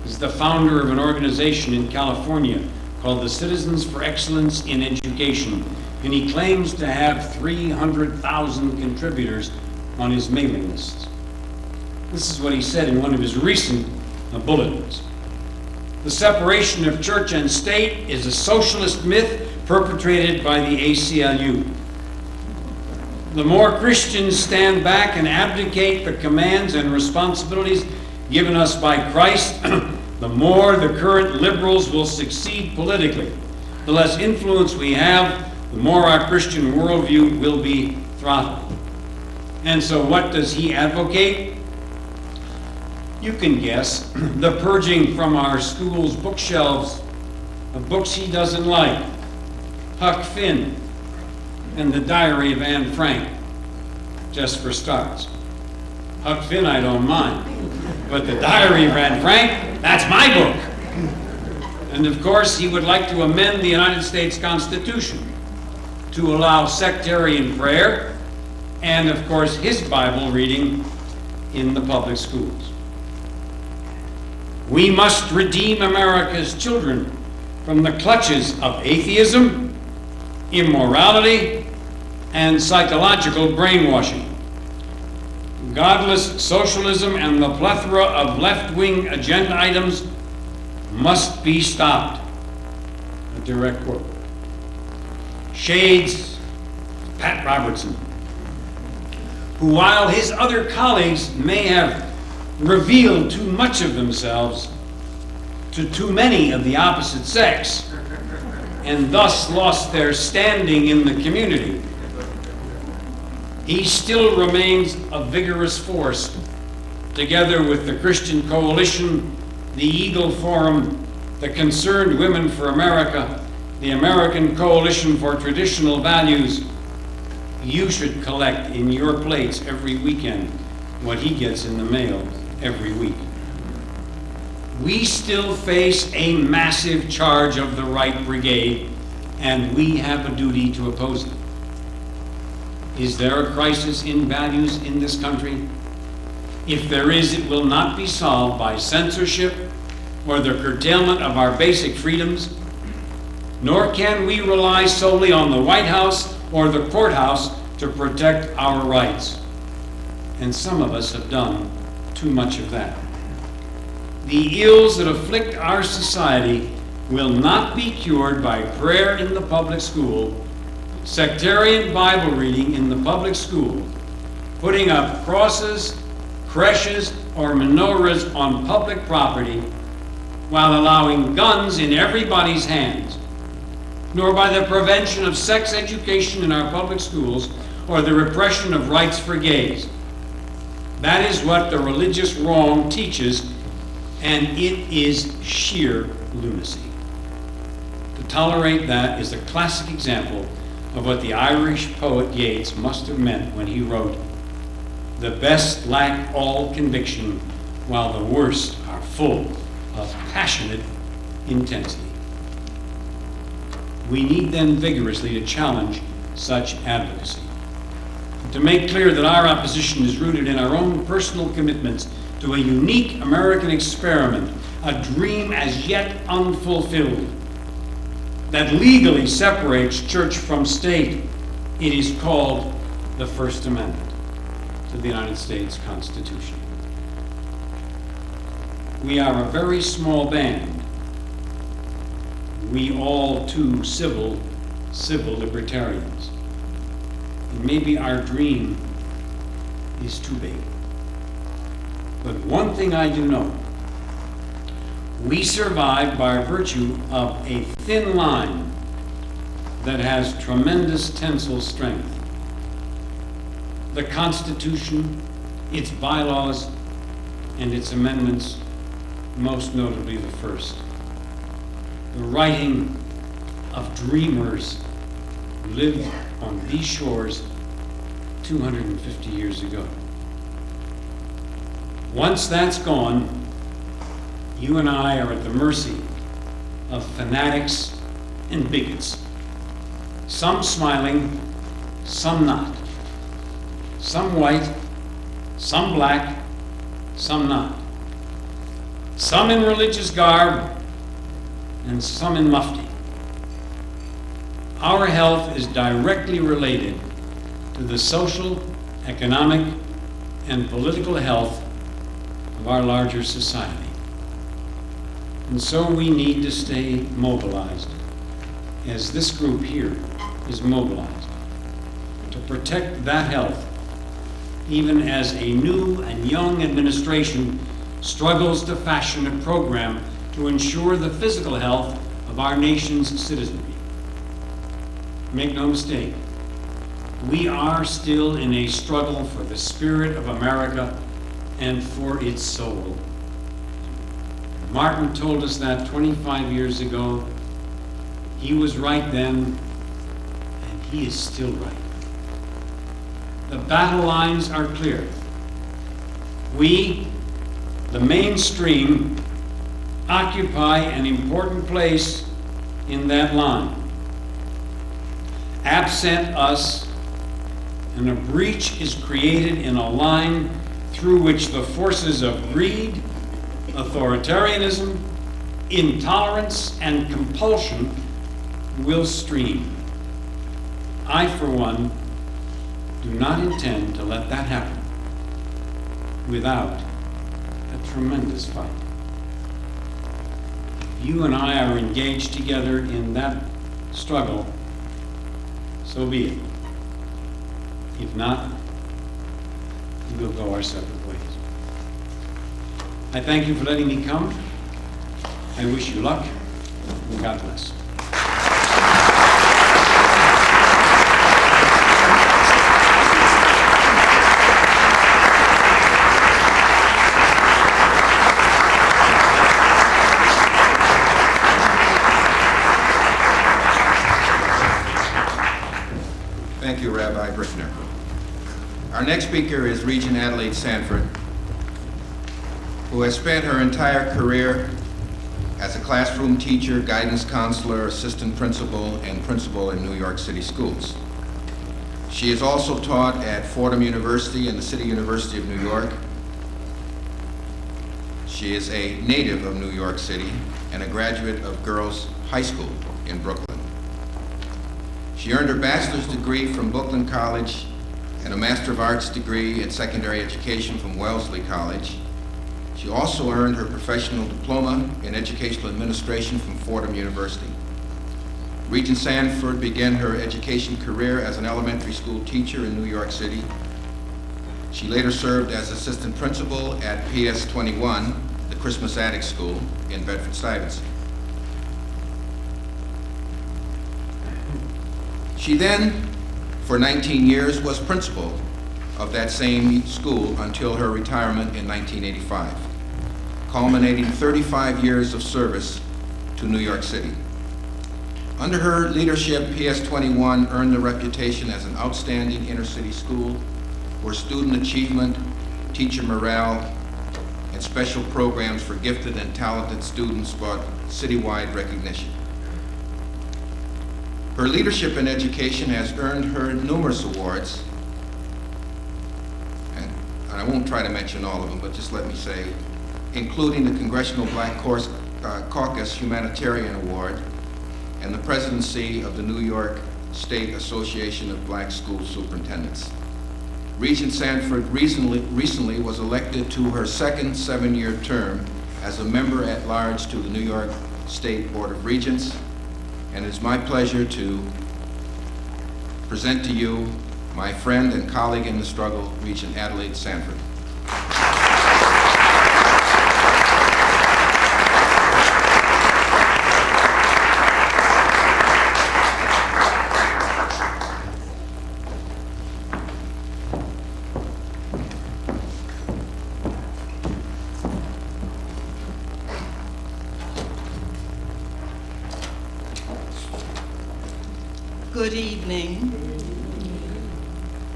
Speaker 12: He's the founder of an organization in California called the Citizens for Excellence in Education, and he claims to have 300,000 contributors on his mailing lists. This is what he said in one of his recent bulletins. The separation of church and state is a socialist myth perpetrated by the ACLU. The more Christians stand back and abdicate the commands and responsibilities given us by Christ, the more the current liberals will succeed politically. The less influence we have, the more our Christian worldview will be throttled. And so what does he advocate? You can guess. The purging from our schools' bookshelves of books he doesn't like, Huck Finn and The Diary of Anne Frank, just for starts. Huck Finn I don't mind, but The Diary of Anne Frank, that's my book. And of course, he would like to amend the United States Constitution to allow sectarian prayer and, of course, his Bible reading in the public schools. We must redeem America's children from the clutches of atheism, immorality, and psychological brainwashing. Godless socialism and the plethora of left-wing agenda items must be stopped. A direct quote. Shades Pat Robertson, who, while his other colleagues may have revealed too much of themselves to too many of the opposite sex, and thus lost their standing in the community, he still remains a vigorous force, together with the Christian Coalition, the Eagle Forum, the Concerned Women for America, the American Coalition for Traditional Values. You should collect in your plates every weekend what he gets in the mail every week. We still face a massive charge of the right brigade, and we have a duty to oppose it. Is there a crisis in values in this country? If there is, it will not be solved by censorship or the curtailment of our basic freedoms, nor can we rely solely on the White House or the courthouse to protect our rights. And some of us have done too much of that. The ills that afflict our society will not be cured by prayer in the public school, sectarian Bible reading in the public school, putting up crosses, creches, or menorahs on public property, while allowing guns in everybody's hands, nor by the prevention of sex education in our public schools or the repression of rights for gays. That is what the religious wrong teaches, and it is sheer lunacy. To tolerate that is a classic example of what the Irish poet Yeats must have meant when he wrote, "The best lack all conviction, while the worst are full of passionate intensity." We need then vigorously to challenge such advocacy, to make clear that our opposition is rooted in our own personal commitments to a unique American experiment, a dream as yet unfulfilled, that legally separates church from state. It is called the First Amendment to the United States Constitution. We are a very small band. We all too civil libertarians. And maybe our dream is too big. But one thing I do know, we survive by virtue of a thin line that has tremendous tensile strength. The Constitution, its bylaws, and its amendments, most notably the first. The writing of dreamers who lived on these shores 250 years ago. Once that's gone, you and I are at the mercy of fanatics and bigots, some smiling, some not, some white, some black, some not, some in religious garb, and some in mufti. Our health is directly related to the social, economic, and political health of our larger society. And so we need to stay mobilized, as this group here is mobilized, to protect that health, even as a new and young administration struggles to fashion a program to ensure the physical health of our nation's citizenry. Make no mistake, we are still in a struggle for the spirit of America and for its soul. Martin told us that 25 years ago, He was right then, and he is still right. The battle lines are clear. We, the mainstream, occupy an important place in that line. Absent us, and a breach is created in a line through which the forces of greed, authoritarianism, intolerance, and compulsion will stream. I, for one, do not intend to let that happen without a tremendous fight. If you and I are engaged together in that struggle, so be it. If not, we'll go our separate ways. I thank you for letting me come. I wish you luck, and God bless.
Speaker 11: Thank you, Rabbi Brickner. Our next speaker is Regent Adelaide Sanford, who has spent her entire career as a classroom teacher, guidance counselor, assistant principal, and principal in New York City schools. She has also taught at Fordham University and the City University of New York. She is a native of New York City and a graduate of Girls High School in Brooklyn. She earned her bachelor's degree from Brooklyn College and a Master of Arts degree in secondary education from Wellesley College. She also earned her professional diploma in educational administration from Fordham University. Regent Sanford began her education career as an elementary school teacher in New York City. She later served as assistant principal at PS 21, the Christmas Attic School in Bedford-Stuyvesant. She then, for 19 years, was principal of that same school until her retirement in 1985, culminating 35 years of service to New York City. Under her leadership, PS 21 earned the reputation as an outstanding inner-city school where student achievement, teacher morale, and special programs for gifted and talented students brought citywide recognition. Her leadership in education has earned her numerous awards, and I won't try to mention all of them, but just let me say, including the Congressional Black Caucus Humanitarian Award and the presidency of the New York State Association of Black School Superintendents. Regent Sanford recently was elected to her second 7-year term as a member at large to the New York State Board of Regents, and it's my pleasure to present to you my friend and colleague in the struggle, Regent Adelaide Sanford.
Speaker 13: Good evening,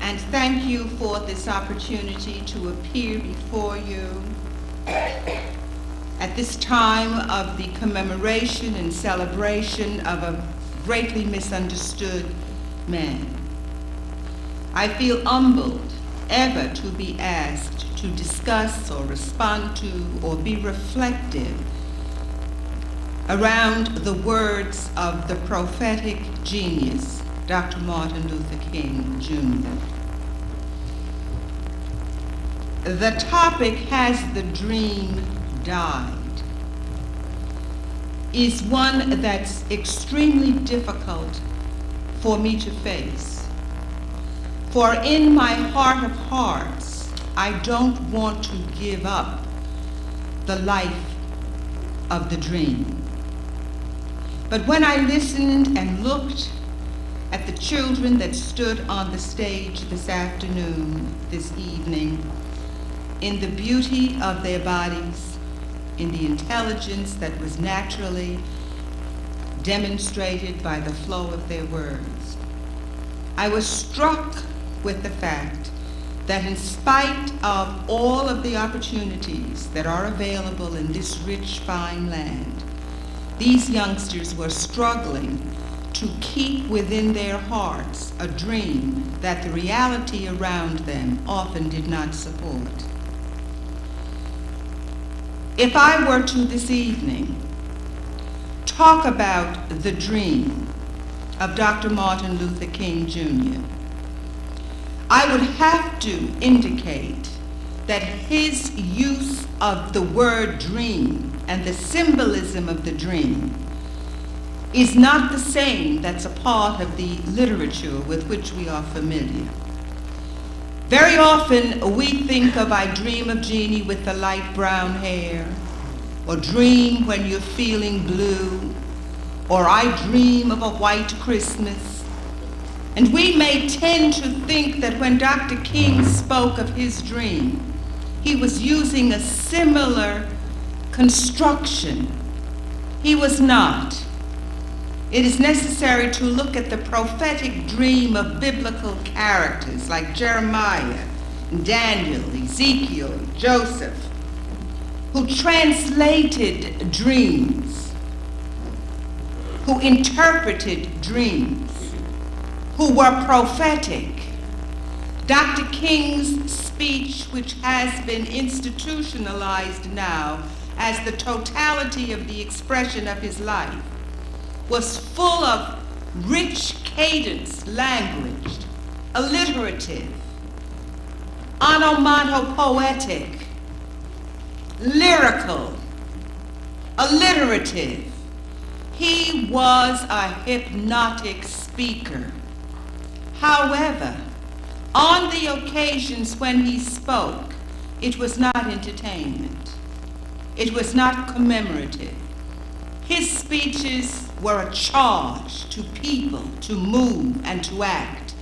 Speaker 13: and thank you for this opportunity to appear before you at this time of the commemoration and celebration of a greatly misunderstood man. I feel humbled ever to be asked to discuss or respond to or be reflective around the words of the prophetic genius, Dr. Martin Luther King, Jr. The topic, "Has the Dream Died?" is one that's extremely difficult for me to face. For in my heart of hearts, I don't want to give up the life of the dream. But when I listened and looked at the children that stood on the stage this afternoon, this evening, in the beauty of their bodies, in the intelligence that was naturally demonstrated by the flow of their words. I was struck with the fact that in spite of all of the opportunities that are available in this rich, fine land, these youngsters were struggling to keep within their hearts a dream that the reality around them often did not support. If I were to this evening talk about the dream of Dr. Martin Luther King Jr., I would have to indicate that his use of the word dream and the symbolism of the dream is not the same that's a part of the literature with which we are familiar. Very often we think of I dream of Jeannie with the light brown hair, or dream when you're feeling blue, or I dream of a white Christmas. And we may tend to think that when Dr. King spoke of his dream, he was using a similar construction. He was not. It is necessary to look at the prophetic dream of biblical characters like Jeremiah, Daniel, Ezekiel, Joseph, who translated dreams, who interpreted dreams, who were prophetic. Dr. King's speech, which has been institutionalized now as the totality of the expression of his life, was full of rich cadence language, alliterative, onomatopoetic, lyrical, alliterative. He was a hypnotic speaker. However, on the occasions when he spoke, it was not entertainment. It was not commemorative. His speeches were a charge to people to move and to act.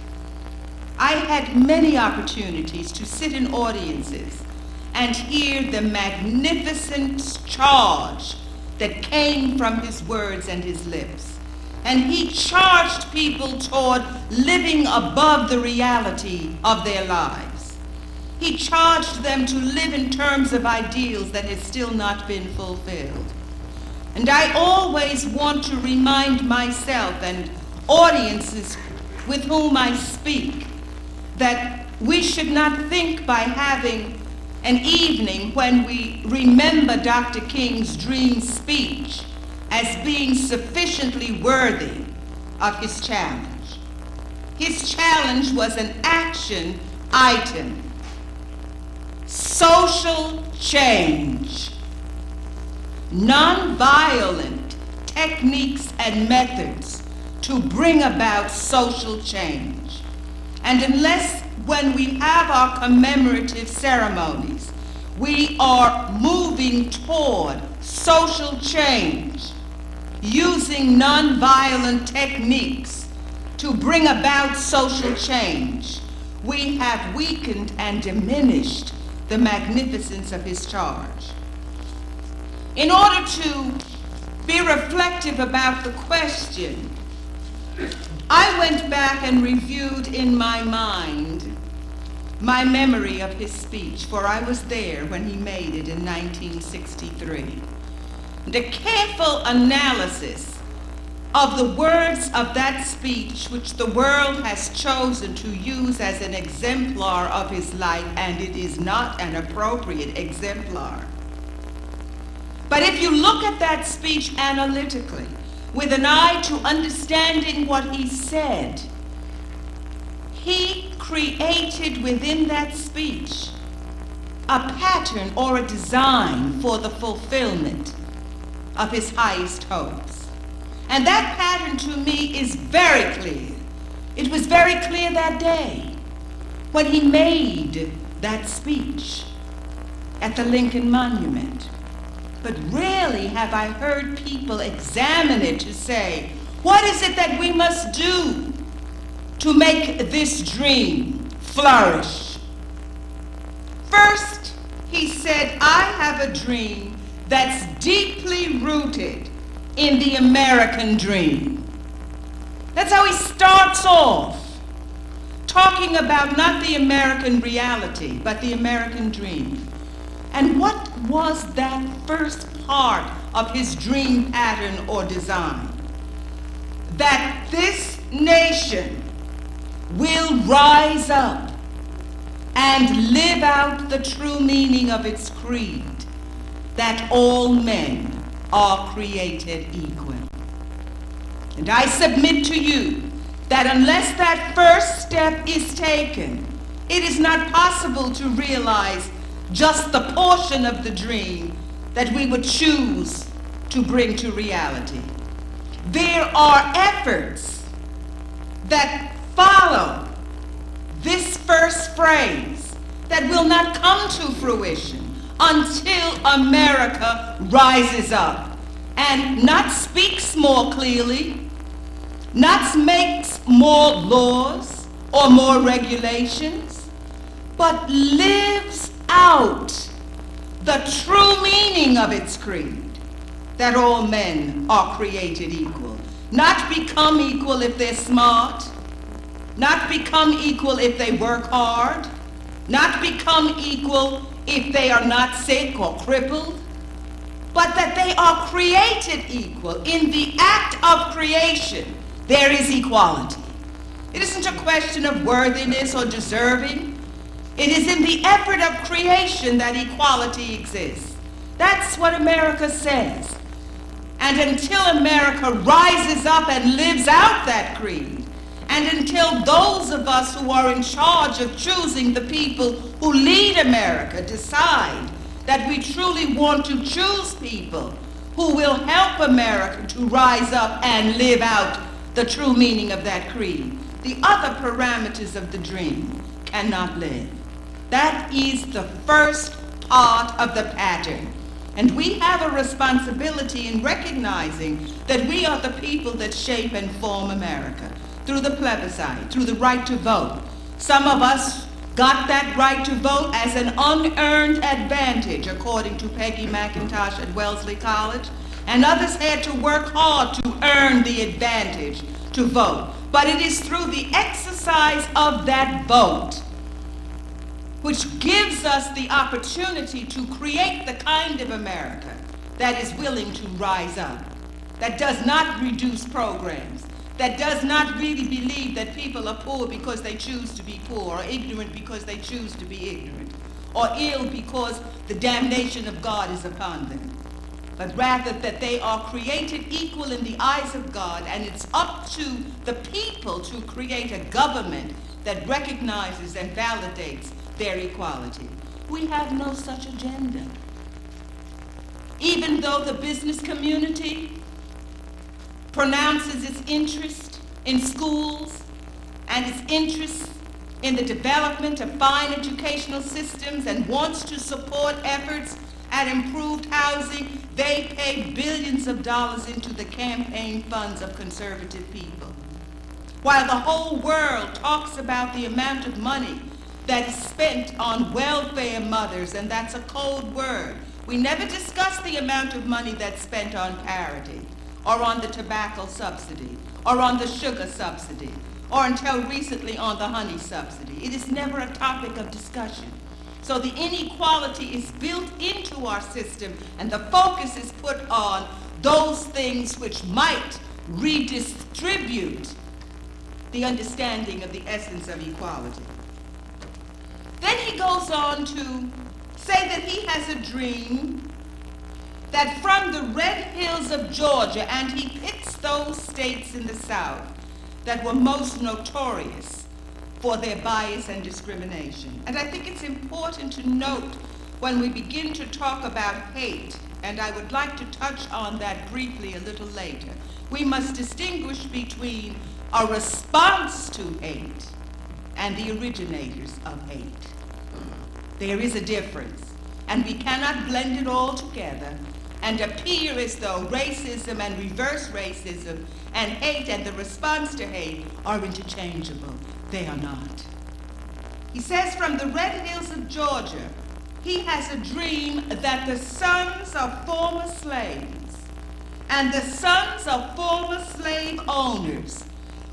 Speaker 13: I had many opportunities to sit in audiences and hear the magnificent charge that came from his words and his lips. And he charged people toward living above the reality of their lives. He charged them to live in terms of ideals that had still not been fulfilled. And I always want to remind myself and audiences with whom I speak that we should not think by having an evening when we remember Dr. King's dream speech as being sufficiently worthy of his challenge. His challenge was an action item: social change. Non-violent techniques and methods to bring about social change. And unless when we have our commemorative ceremonies, we are moving toward social change using non-violent techniques to bring about social change, we have weakened and diminished the magnificence of his charge. In order to be reflective about the question, I went back and reviewed in my mind my memory of his speech, for I was there when he made it in 1963. The careful analysis of the words of that speech, which the world has chosen to use as an exemplar of his life, and it is not an appropriate exemplar. But if you look at that speech analytically, with an eye to understanding what he said, he created within that speech a pattern or a design for the fulfillment of his highest hopes. And that pattern to me is very clear. It was very clear that day when he made that speech at the Lincoln Monument. But rarely have I heard people examine it to say, what is it that we must do to make this dream flourish? First, he said, I have a dream that's deeply rooted in the American dream. That's how he starts off, talking about not the American reality, but the American dream. And what was that first part of his dream pattern or design? That this nation will rise up and live out the true meaning of its creed, that all men are created equal. And I submit to you that unless that first step is taken, it is not possible to realize just the portion of the dream that we would choose to bring to reality. There are efforts that follow this first phrase that will not come to fruition until America rises up and not speaks more clearly, not makes more laws or more regulations, but lives out the true meaning of its creed, that all men are created equal. Not become equal if they're smart, not become equal if they work hard, not become equal if they are not sick or crippled, but that they are created equal. In the act of creation, there is equality. It isn't a question of worthiness or deserving. It is in the effort of creation that equality exists. That's what America says. And until America rises up and lives out that creed, and until those of us who are in charge of choosing the people who lead America decide that we truly want to choose people who will help America to rise up and live out the true meaning of that creed, the other parameters of the dream cannot live. That is the first part of the pattern. And we have a responsibility in recognizing that we are the people that shape and form America through the plebiscite, through the right to vote. Some of us got that right to vote as an unearned advantage, according to Peggy McIntosh at Wellesley College, and others had to work hard to earn the advantage to vote. But it is through the exercise of that vote which gives us the opportunity to create the kind of America that is willing to rise up, that does not reduce programs, that does not really believe that people are poor because they choose to be poor, or ignorant because they choose to be ignorant, or ill because the damnation of God is upon them, but rather that they are created equal in the eyes of God, and it's up to the people to create a government that recognizes and validates their equality. We have no such agenda. Even though the business community pronounces its interest in schools and its interest in the development of fine educational systems and wants to support efforts at improved housing, they pay billions of dollars into the campaign funds of conservative people. While the whole world talks about the amount of money that's spent on welfare mothers, and that's a code word, we never discuss the amount of money that's spent on parity, or on the tobacco subsidy, or on the sugar subsidy, or until recently on the honey subsidy. It is never a topic of discussion. So the inequality is built into our system, and the focus is put on those things which might redistribute the understanding of the essence of equality. Then he goes on to say that he has a dream that from the red hills of Georgia, and he picks those states in the South that were most notorious for their bias and discrimination. And I think it's important to note when we begin to talk about hate, and I would like to touch on that briefly a little later, we must distinguish between a response to hate and the originators of hate. There is a difference, and we cannot blend it all together and appear as though racism and reverse racism and hate and the response to hate are interchangeable. They are not. He says from the red hills of Georgia, he has a dream that the sons of former slaves and the sons of former slave owners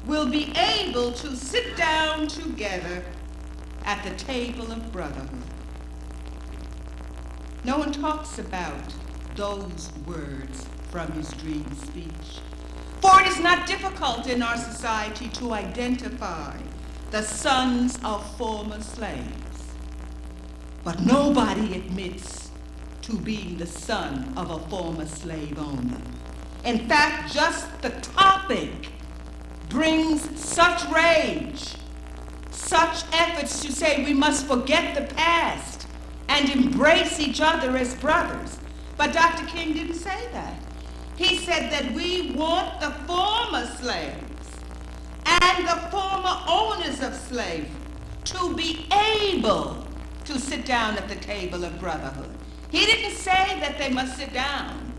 Speaker 13: will be able to sit down together at the table of brotherhood. No one talks about those words from his dream speech, for it is not difficult in our society to identify the sons of former slaves. But nobody admits to being the son of a former slave owner. In fact, just the topic brings such rage, such efforts to say we must forget the past and embrace each other as brothers. But Dr. King didn't say that. He said that we want the former slaves and the former owners of slavery to be able to sit down at the table of brotherhood. He didn't say that they must sit down.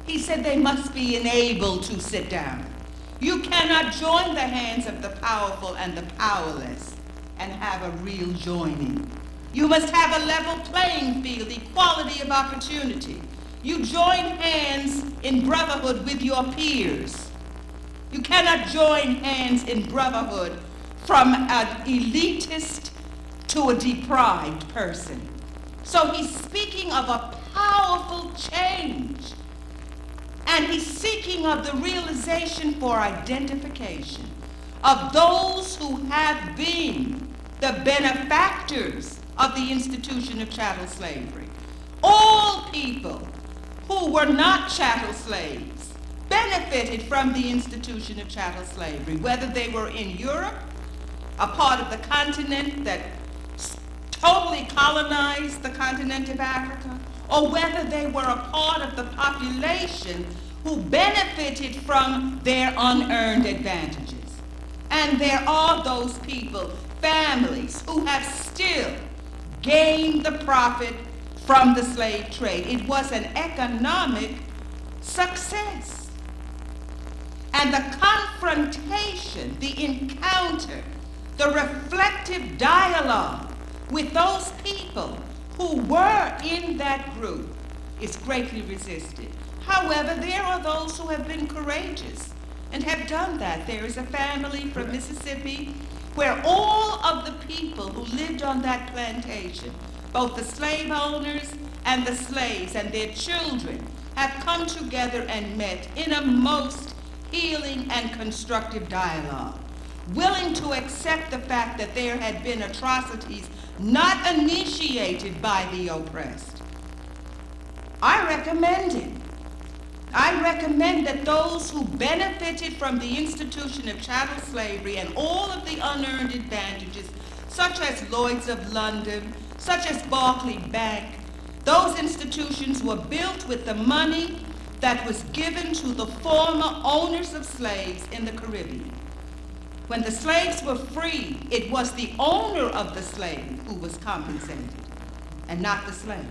Speaker 13: He said they must be enabled to sit down. You cannot join the hands of the powerful and the powerless and have a real joining. You must have a level playing field, equality of opportunity. You join hands in brotherhood with your peers. You cannot join hands in brotherhood from an elitist to a deprived person. So he's speaking of a powerful change. And he's seeking of the realization for identification of those who have been the benefactors of the institution of chattel slavery. All people who were not chattel slaves benefited from the institution of chattel slavery, whether they were in Europe, a part of the continent that totally colonized the continent of Africa, or whether they were a part of the population who benefited from their unearned advantages. And there are those people, families, who have still gained the profit from the slave trade. It was an economic success. And the confrontation, the encounter, the reflective dialogue with those people who were in that group is greatly resisted. However, there are those who have been courageous and have done that. There is a family from Mississippi where all of the people who lived on that plantation, both the slave owners and the slaves and their children, have come together and met in a most healing and constructive dialogue, willing to accept the fact that there had been atrocities not initiated by the oppressed. I recommend it. I recommend that those who benefited from the institution of chattel slavery and all of the unearned advantages, such as Lloyd's of London, such as Barclay Bank, those institutions were built with the money that was given to the former owners of slaves in the Caribbean. When the slaves were free, it was the owner of the slave who was compensated, and not the slave.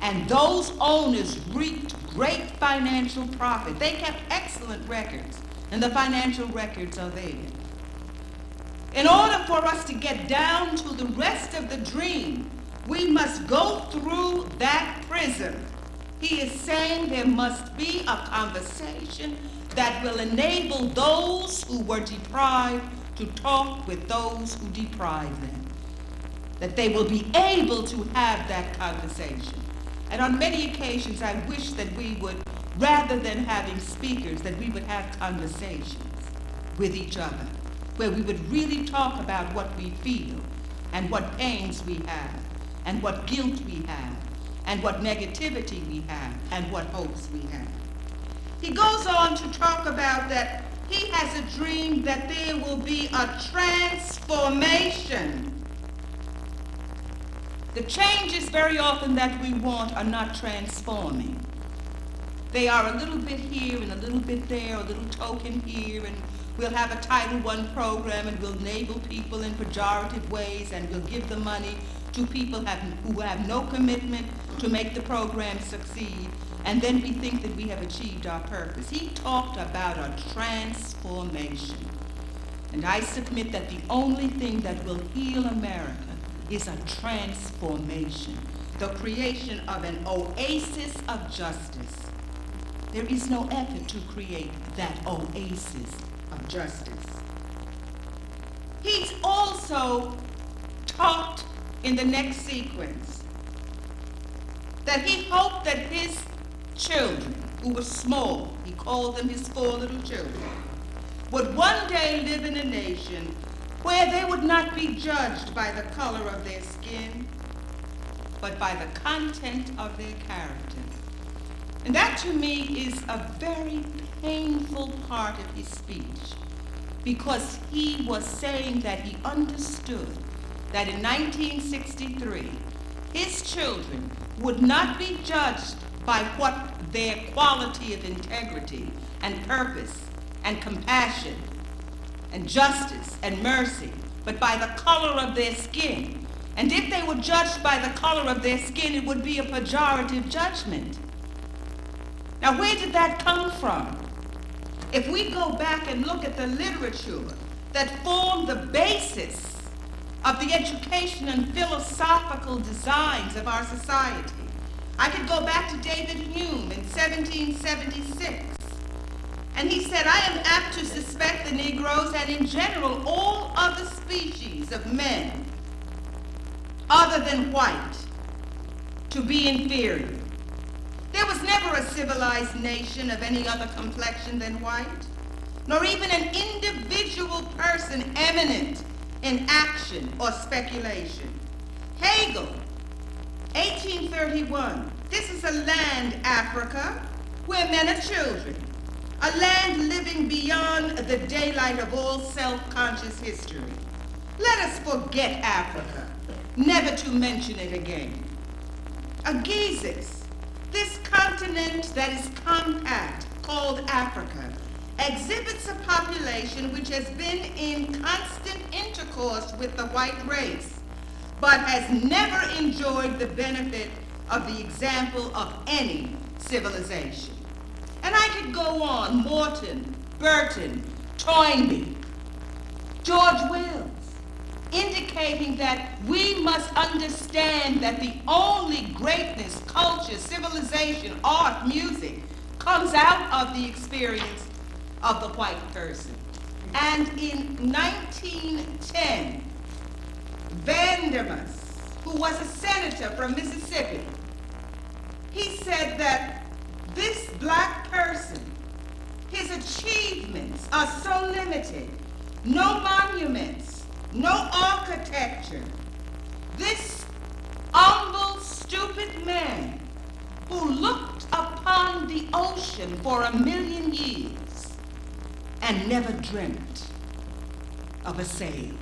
Speaker 13: And those owners reaped great financial profit. They kept excellent records, and the financial records are there. In order for us to get down to the rest of the dream, we must go through that prism. He is saying there must be a conversation that will enable those who were deprived to talk with those who deprived them. That they will be able to have that conversation. And on many occasions, I wish that we would, rather than having speakers, that we would have conversations with each other, where we would really talk about what we feel, and what pains we have, and what guilt we have, and what negativity we have, and what hopes we have. He goes on to talk about that he has a dream that there will be a transformation. The changes very often that we want are not transforming. They are a little bit here and a little bit there, a little token here, and we'll have a Title I program and we'll enable people in pejorative ways and we'll give the money to people who have no commitment to make the program succeed, and then we think that we have achieved our purpose. He talked about a transformation. And I submit that the only thing that will heal America is a transformation, the creation of an oasis of justice, there is no effort to create that oasis of justice. He's also taught in the next sequence that he hoped that his children, who were small, he called them his 4 little children, would one day live in a nation where they would not be judged by the color of their skin, but by the content of their character. And that to me is a very painful part of his speech, because he was saying that he understood that in 1963, his children would not be judged by what their quality of integrity and purpose and compassion and justice and mercy, but by the color of their skin. And if they were judged by the color of their skin, it would be a pejorative judgment. Now, where did that come from? If we go back and look at the literature that formed the basis of the education and philosophical designs of our society, I could go back to David Hume in 1776. And he said, I am apt to suspect the Negroes and in general all other species of men other than white to be inferior. There was never a civilized nation of any other complexion than white, nor even an individual person eminent in action or speculation. Hegel, 1831, this is a land, Africa, where men are children, a land living beyond the daylight of all self-conscious history. Let us forget Africa, never to mention it again. Agizis, this continent that is compact, called Africa, exhibits a population which has been in constant intercourse with the white race, but has never enjoyed the benefit of the example of any civilization. And I could go on, Morton, Burton, Toynbee, George Wills, indicating that we must understand that the only greatness, culture, civilization, art, music, comes out of the experience of the white person. And in 1910, Vandermas, who was a senator from Mississippi, he said that this black person, his achievements are so limited, no monuments, no architecture. This humble, stupid man who looked upon the ocean for 1,000,000 years and never dreamt of a sail.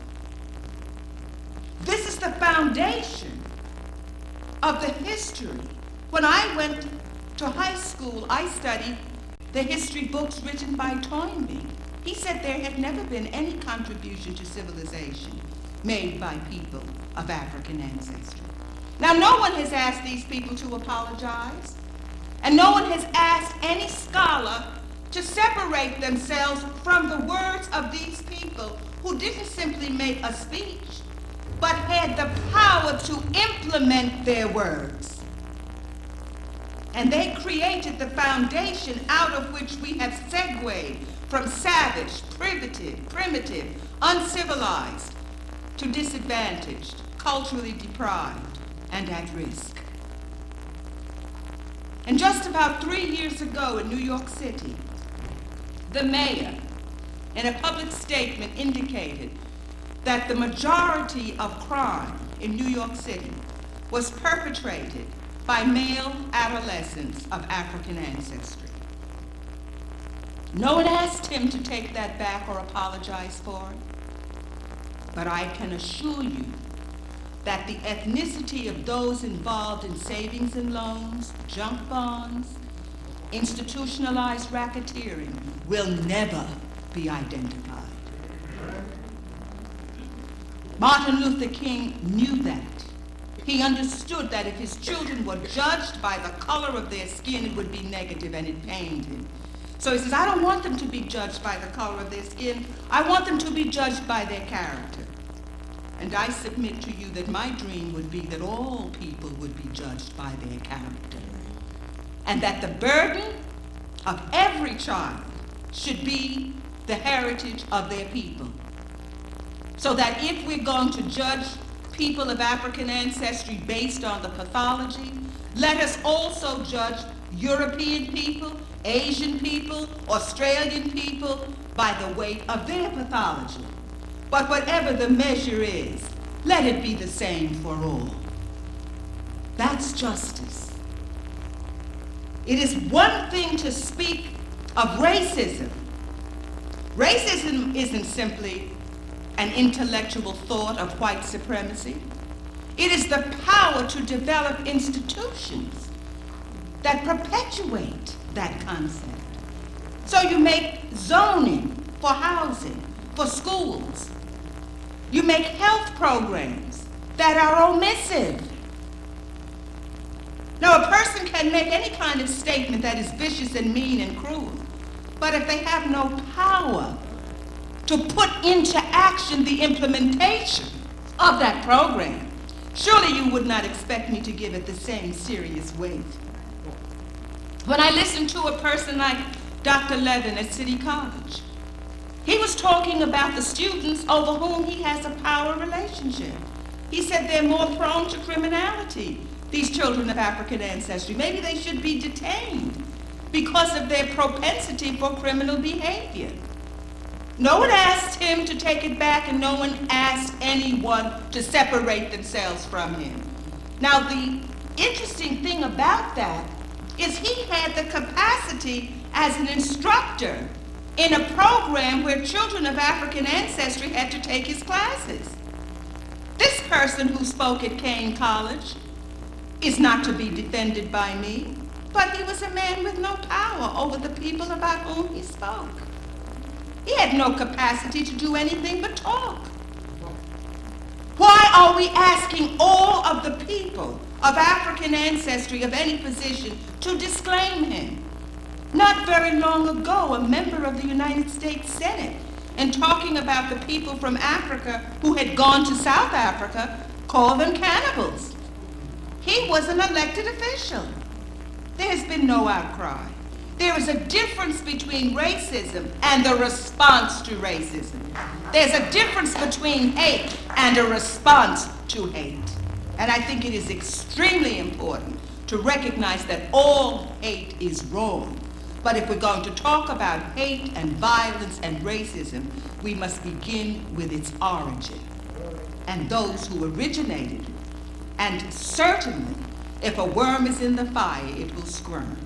Speaker 13: This is the foundation of the history. When I went to high school, I studied the history books written by Toynbee. He said there had never been any contribution to civilization made by people of African ancestry. Now, no one has asked these people to apologize, and no one has asked any scholar to separate themselves from the words of these people who didn't simply make a speech, but had the power to implement their words. And they created the foundation out of which we have segued from savage, primitive, uncivilized, to disadvantaged, culturally deprived, and at risk. And just about 3 years ago in New York City, the mayor, in a public statement, indicated that the majority of crime in New York City was perpetrated by male adolescents of African ancestry. No one asked him to take that back or apologize for it, but I can assure you that the ethnicity of those involved in savings and loans, junk bonds, institutionalized racketeering will never be identified. Martin Luther King knew that. He understood that if his children were judged by the color of their skin, it would be negative, and it pained him. So he says, I don't want them to be judged by the color of their skin. I want them to be judged by their character. And I submit to you that my dream would be that all people would be judged by their character. And that the burden of every child should be the heritage of their people. So that if we're going to judge people of African ancestry based on the pathology, let us also judge European people, Asian people, Australian people by the weight of their pathology. But whatever the measure is, let it be the same for all. That's justice. It is one thing to speak of racism. Racism isn't simply an intellectual thought of white supremacy. It is the power to develop institutions that perpetuate that concept. So you make zoning for housing, for schools. You make health programs that are omissive. Now, a person can make any kind of statement that is vicious and mean and cruel, but if they have no power to put into action the implementation of that program, surely you would not expect me to give it the same serious weight. When I listened to a person like Dr. Levin at City College, he was talking about the students over whom he has a power relationship. He said they're more prone to criminality, these children of African ancestry. Maybe they should be detained because of their propensity for criminal behavior. No one asked him to take it back, and no one asked anyone to separate themselves from him. Now, the interesting thing about that is he had the capacity as an instructor in a program where children of African ancestry had to take his classes. This person who spoke at Kane College is not to be defended by me, but he was a man with no power over the people about whom he spoke. He had no capacity to do anything but talk. Why are we asking all of the people of African ancestry of any position to disclaim him? Not very long ago, a member of the United States Senate, in talking about the people from Africa who had gone to South Africa, called them cannibals. He was an elected official. There's been no outcry. There is a difference between racism and the response to racism. There's a difference between hate and a response to hate. And I think it is extremely important to recognize that all hate is wrong. But if we're going to talk about hate and violence and racism, we must begin with its origin and those who originated it. And certainly, if a worm is in the fire, it will squirm.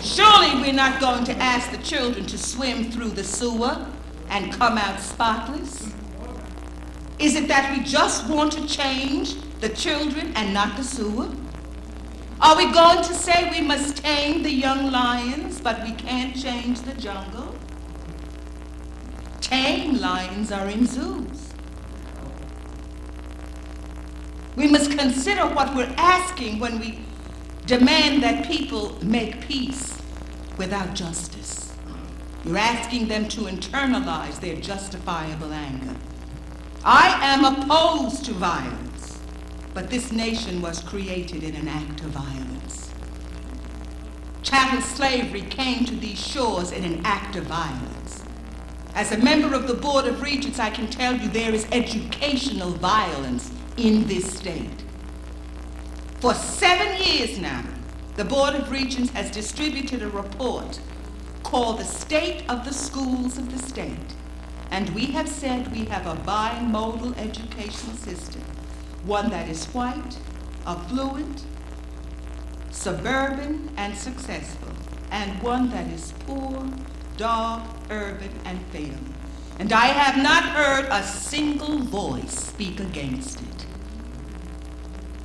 Speaker 13: Surely we're not going to ask the children to swim through the sewer and come out spotless. Is it that we just want to change the children and not the sewer? Are we going to say we must tame the young lions, but we can't change the jungle? Tame lions are in zoos. We must consider what we're asking when we demand that people make peace without justice. You're asking them to internalize their justifiable anger. I am opposed to violence, but this nation was created in an act of violence. Chattel slavery came to these shores in an act of violence. As a member of the Board of Regents, I can tell you there is educational violence in this state. For 7 years now, the Board of Regents has distributed a report called The State of the Schools of the State. And we have said we have a bimodal educational system, one that is white, affluent, suburban, and successful, and one that is poor, dark, urban, and failing. And I have not heard a single voice speak against it.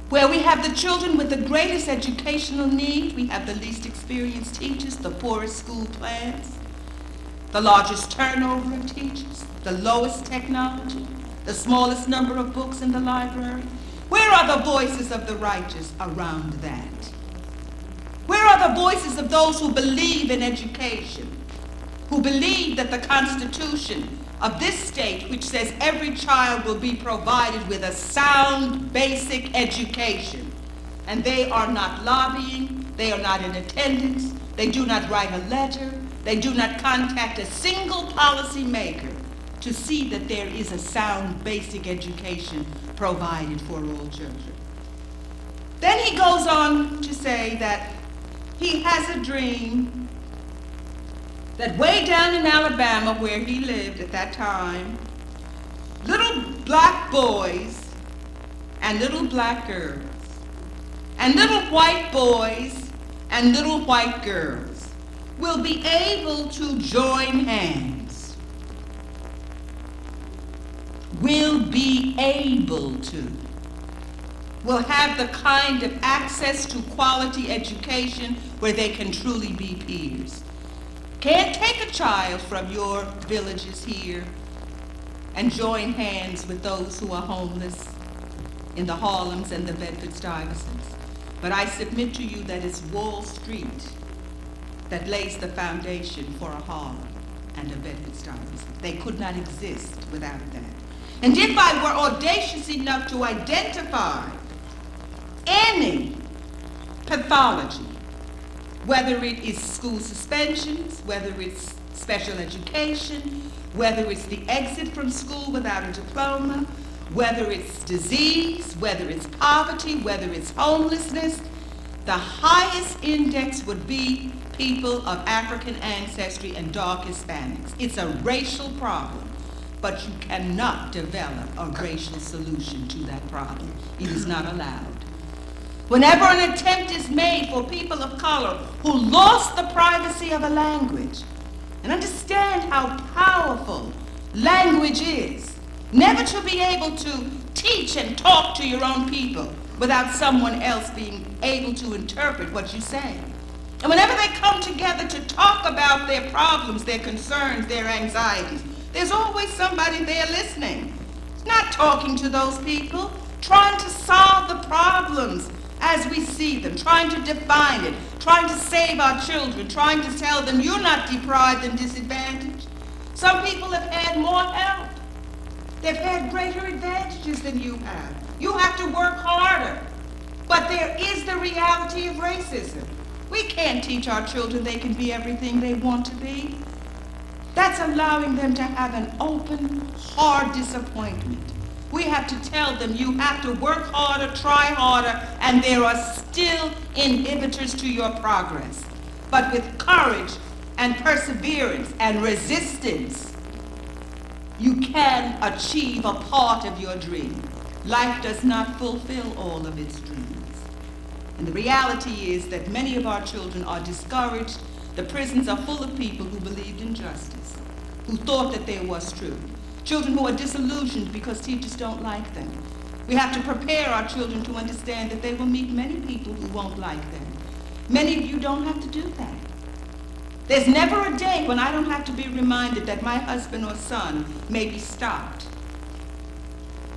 Speaker 13: Where we have the children with the greatest educational need, we have the least experienced teachers, the poorest school plans, the largest turnover of teachers, the lowest technology, the smallest number of books in the library. Where are the voices of the righteous around that? Where are the voices of those who believe in education, who believe that the Constitution of this state, which says every child will be provided with a sound, basic education, and they are not lobbying, they are not in attendance, They do not write a letter. They do not contact a single policy maker to see that there is a sound basic education provided for all children. Then he goes on to say that he has a dream that way down in Alabama, where he lived at that time, little black boys and little black girls, and little white boys and little white girls will be able to join hands. Will be able to. Will have the kind of access to quality education where they can truly be peers. Can't take a child from your villages here and join hands with those who are homeless in the Harlems and the Bedford-Stuyvesants. But I submit to you that it's Wall Street that lays the foundation for a Harlem and a Bedford-Stuyvesant. They could not exist without that. And if I were audacious enough to identify any pathology, whether it is school suspensions, whether it's special education, whether it's the exit from school without a diploma, whether it's disease, whether it's poverty, whether it's homelessness, the highest index would be people of African ancestry and dark Hispanics. It's a racial problem, but you cannot develop a racial solution to that problem. It is not allowed. Whenever an attempt is made for people of color who lost the privacy of a language, and understand how powerful language is, never to be able to teach and talk to your own people without someone else being able to interpret what you say. And whenever they come together to talk about their problems, their concerns, their anxieties, there's always somebody there listening. It's not talking to those people, trying to solve the problems as we see them, trying to define it, trying to save our children, trying to tell them you're not deprived and disadvantaged. Some people have had more help. They've had greater advantages than you have. You have to work harder. But there is the reality of racism. We can't teach our children they can be everything they want to be. That's allowing them to have an open, hard disappointment. We have to tell them you have to work harder, try harder, and there are still inhibitors to your progress. But with courage and perseverance and resistance, you can achieve a part of your dream. Life does not fulfill all of its dreams. And the reality is that many of our children are discouraged. The prisons are full of people who believed in justice, who thought that there was truth. Children who are disillusioned because teachers don't like them. We have to prepare our children to understand that they will meet many people who won't like them. Many of you don't have to do that. There's never a day when I don't have to be reminded that my husband or son may be stopped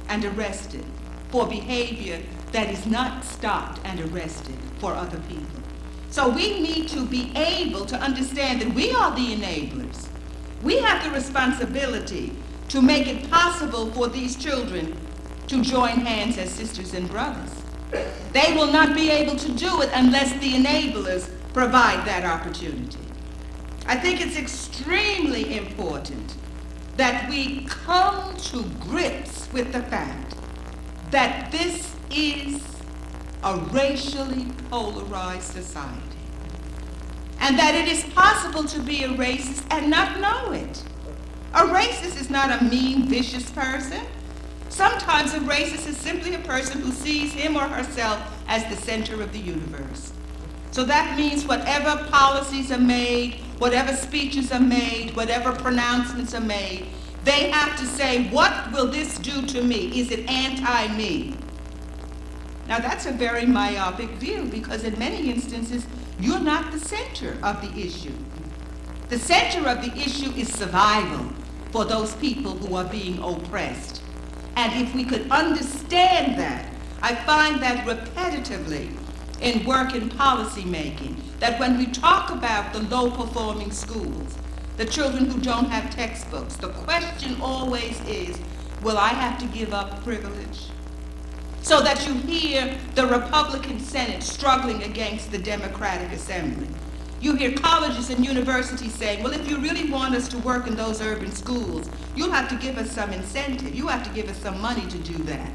Speaker 13: and arrested for behavior that is not stopped and arrested for other people. So we need to be able to understand that we are the enablers. We have the responsibility to make it possible for these children to join hands as sisters and brothers. They will not be able to do it unless the enablers provide that opportunity. I think it's extremely important that we come to grips with the fact that this is a racially polarized society, and that it is possible to be a racist and not know it. A racist is not a mean, vicious person. Sometimes a racist is simply a person who sees him or herself as the center of the universe. So that means whatever policies are made, whatever speeches are made, whatever pronouncements are made, they have to say, what will this do to me? Is it anti-me? Now that's a very myopic view, because in many instances, you're not the center of the issue. The center of the issue is survival for those people who are being oppressed. And if we could understand that, I find that repetitively in work in policy making, that when we talk about the low-performing schools, the children who don't have textbooks, the question always is, will I have to give up privilege? So that you hear the Republican Senate struggling against the Democratic Assembly. You hear colleges and universities saying, well, if you really want us to work in those urban schools, you'll have to give us some incentive. You have to give us some money to do that.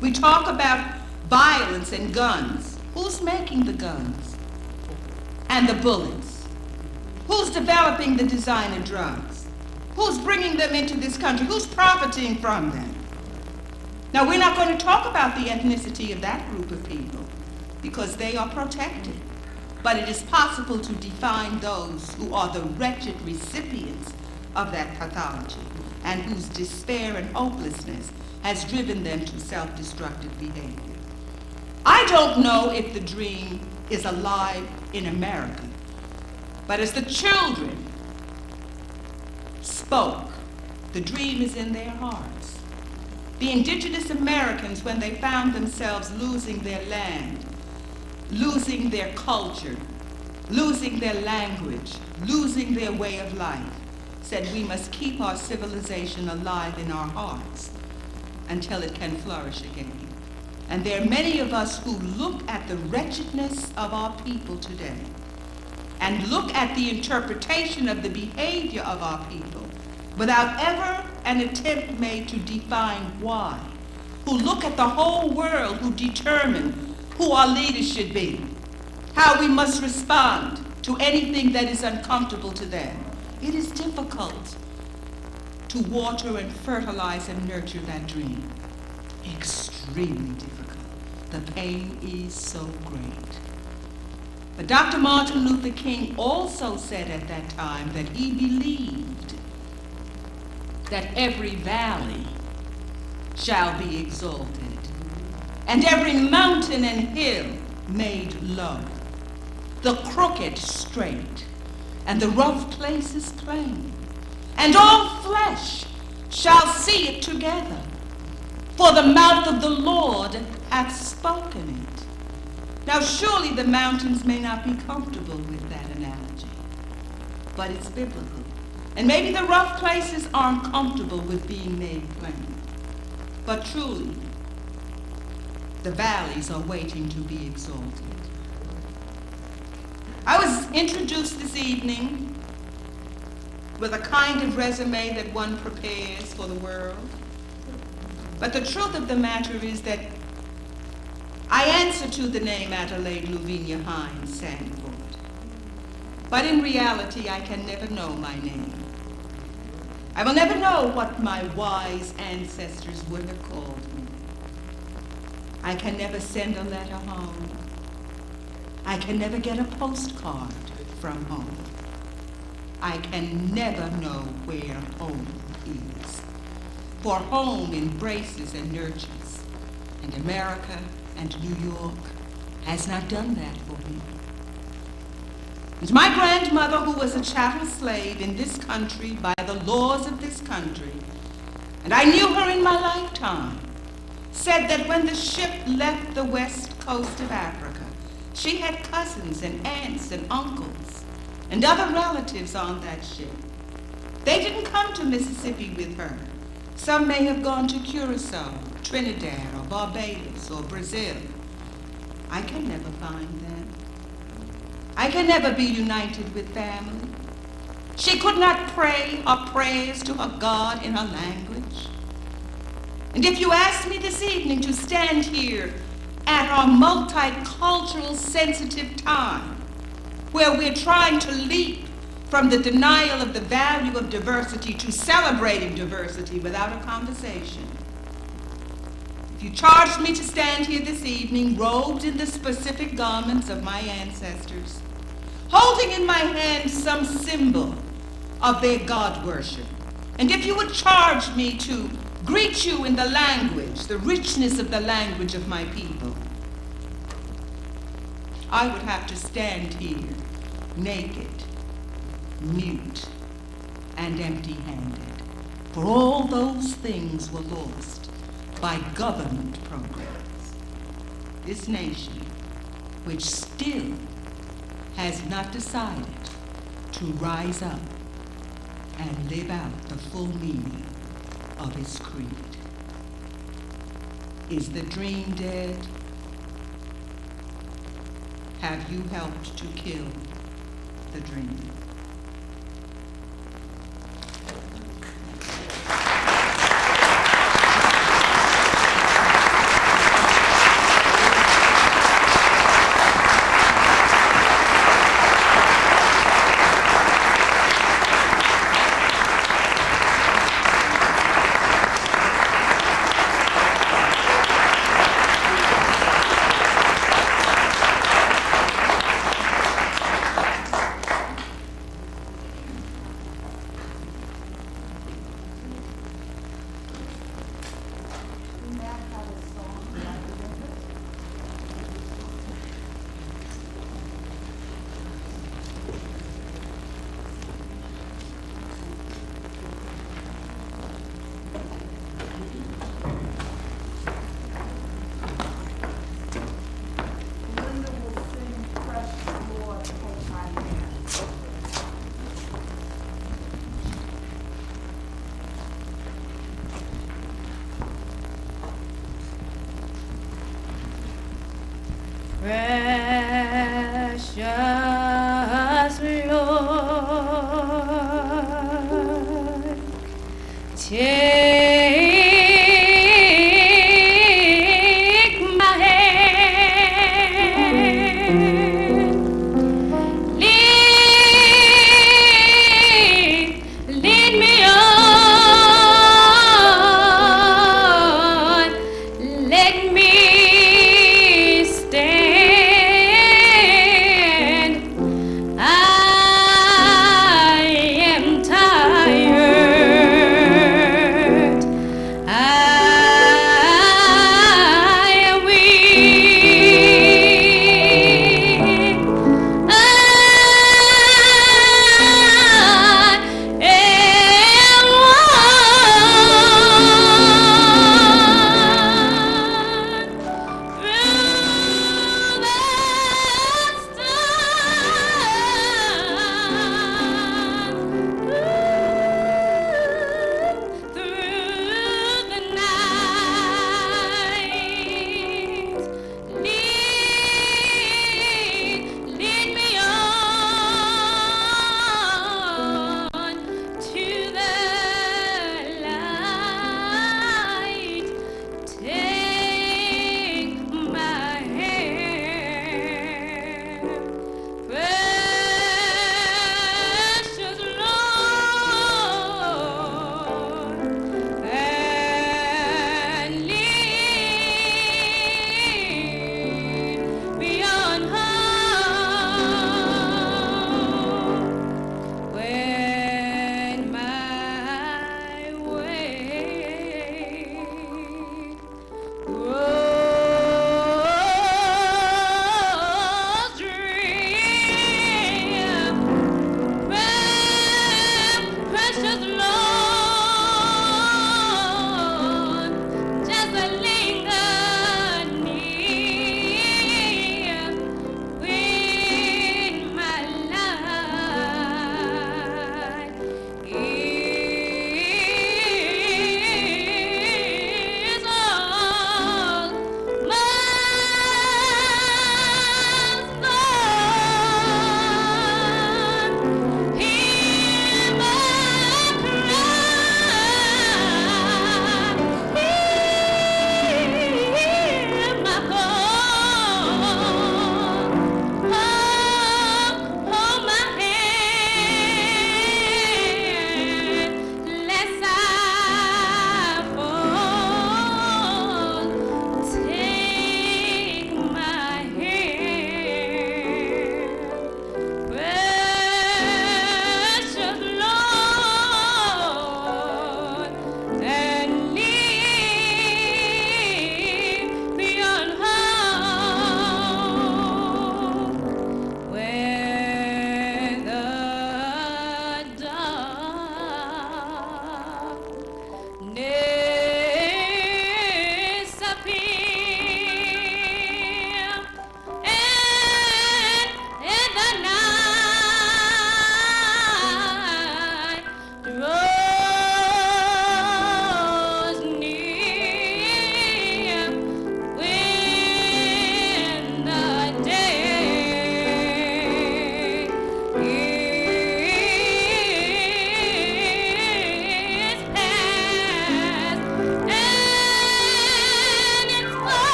Speaker 13: We talk about violence and guns. Who's making the guns and the bullets? Who's developing the designer drugs? Who's bringing them into this country? Who's profiting from them? Now, we're not going to talk about the ethnicity of that group of people because they are protected. But it is possible to define those who are the wretched recipients of that pathology and whose despair and hopelessness has driven them to self-destructive behavior. I don't know if the dream is alive in America, but as the children spoke, the dream is in their hearts. The indigenous Americans, when they found themselves losing their land, losing their culture, losing their language, losing their way of life, said we must keep our civilization alive in our hearts until it can flourish again. And there are many of us who look at the wretchedness of our people today and look at the interpretation of the behavior of our people without ever an attempt made to define why, who look at the whole world, who determine who our leaders should be, how we must respond to anything that is uncomfortable to them. It is difficult to water and fertilize and nurture that dream. Extremely difficult. The pain is so great. But Dr. Martin Luther King also said at that time that he believed that every valley shall be exalted, and every mountain and hill made low, the crooked straight, and the rough places plain, and all flesh shall see it together, for the mouth of the Lord hath spoken it. Now surely the mountains may not be comfortable with that analogy, but it's biblical. And maybe the rough places aren't comfortable with being made plain, but truly, the valleys are waiting to be exalted. I was introduced this evening with a kind of resume that one prepares for the world. But the truth of the matter is that I answer to the name Adelaide Luvinia Hines Sandford. But in reality, I can never know my name. I will never know what my wise ancestors would have called me. I can never send a letter home. I can never get a postcard from home. I can never know where home is. For home embraces and nurtures, and America and New York has not done that for me. And my grandmother, who was a chattel slave in this country by the laws of this country, and I knew her in my lifetime, said that when the ship left the west coast of Africa, she had cousins and aunts and uncles and other relatives on that ship. They didn't come to Mississippi with her. Some may have gone to Curacao, Trinidad, or Barbados, or Brazil. I can never find them. I can never be united with family. She could not pray her prayers to her God in her language. And if you ask me this evening to stand here at our multicultural sensitive time, where we're trying to leap from the denial of the value of diversity to celebrating diversity without a conversation, if you charged me to stand here this evening robed in the specific garments of my ancestors, holding in my hand some symbol of their God worship, and if you would charge me to greet you in the language, the richness of the language of my people, I would have to stand here naked, mute, and empty-handed, for all those things were lost by government programs. This nation, which still has not decided to rise up and live out the full meaning of its creed. Is the dream dead? Have you helped to kill the dream.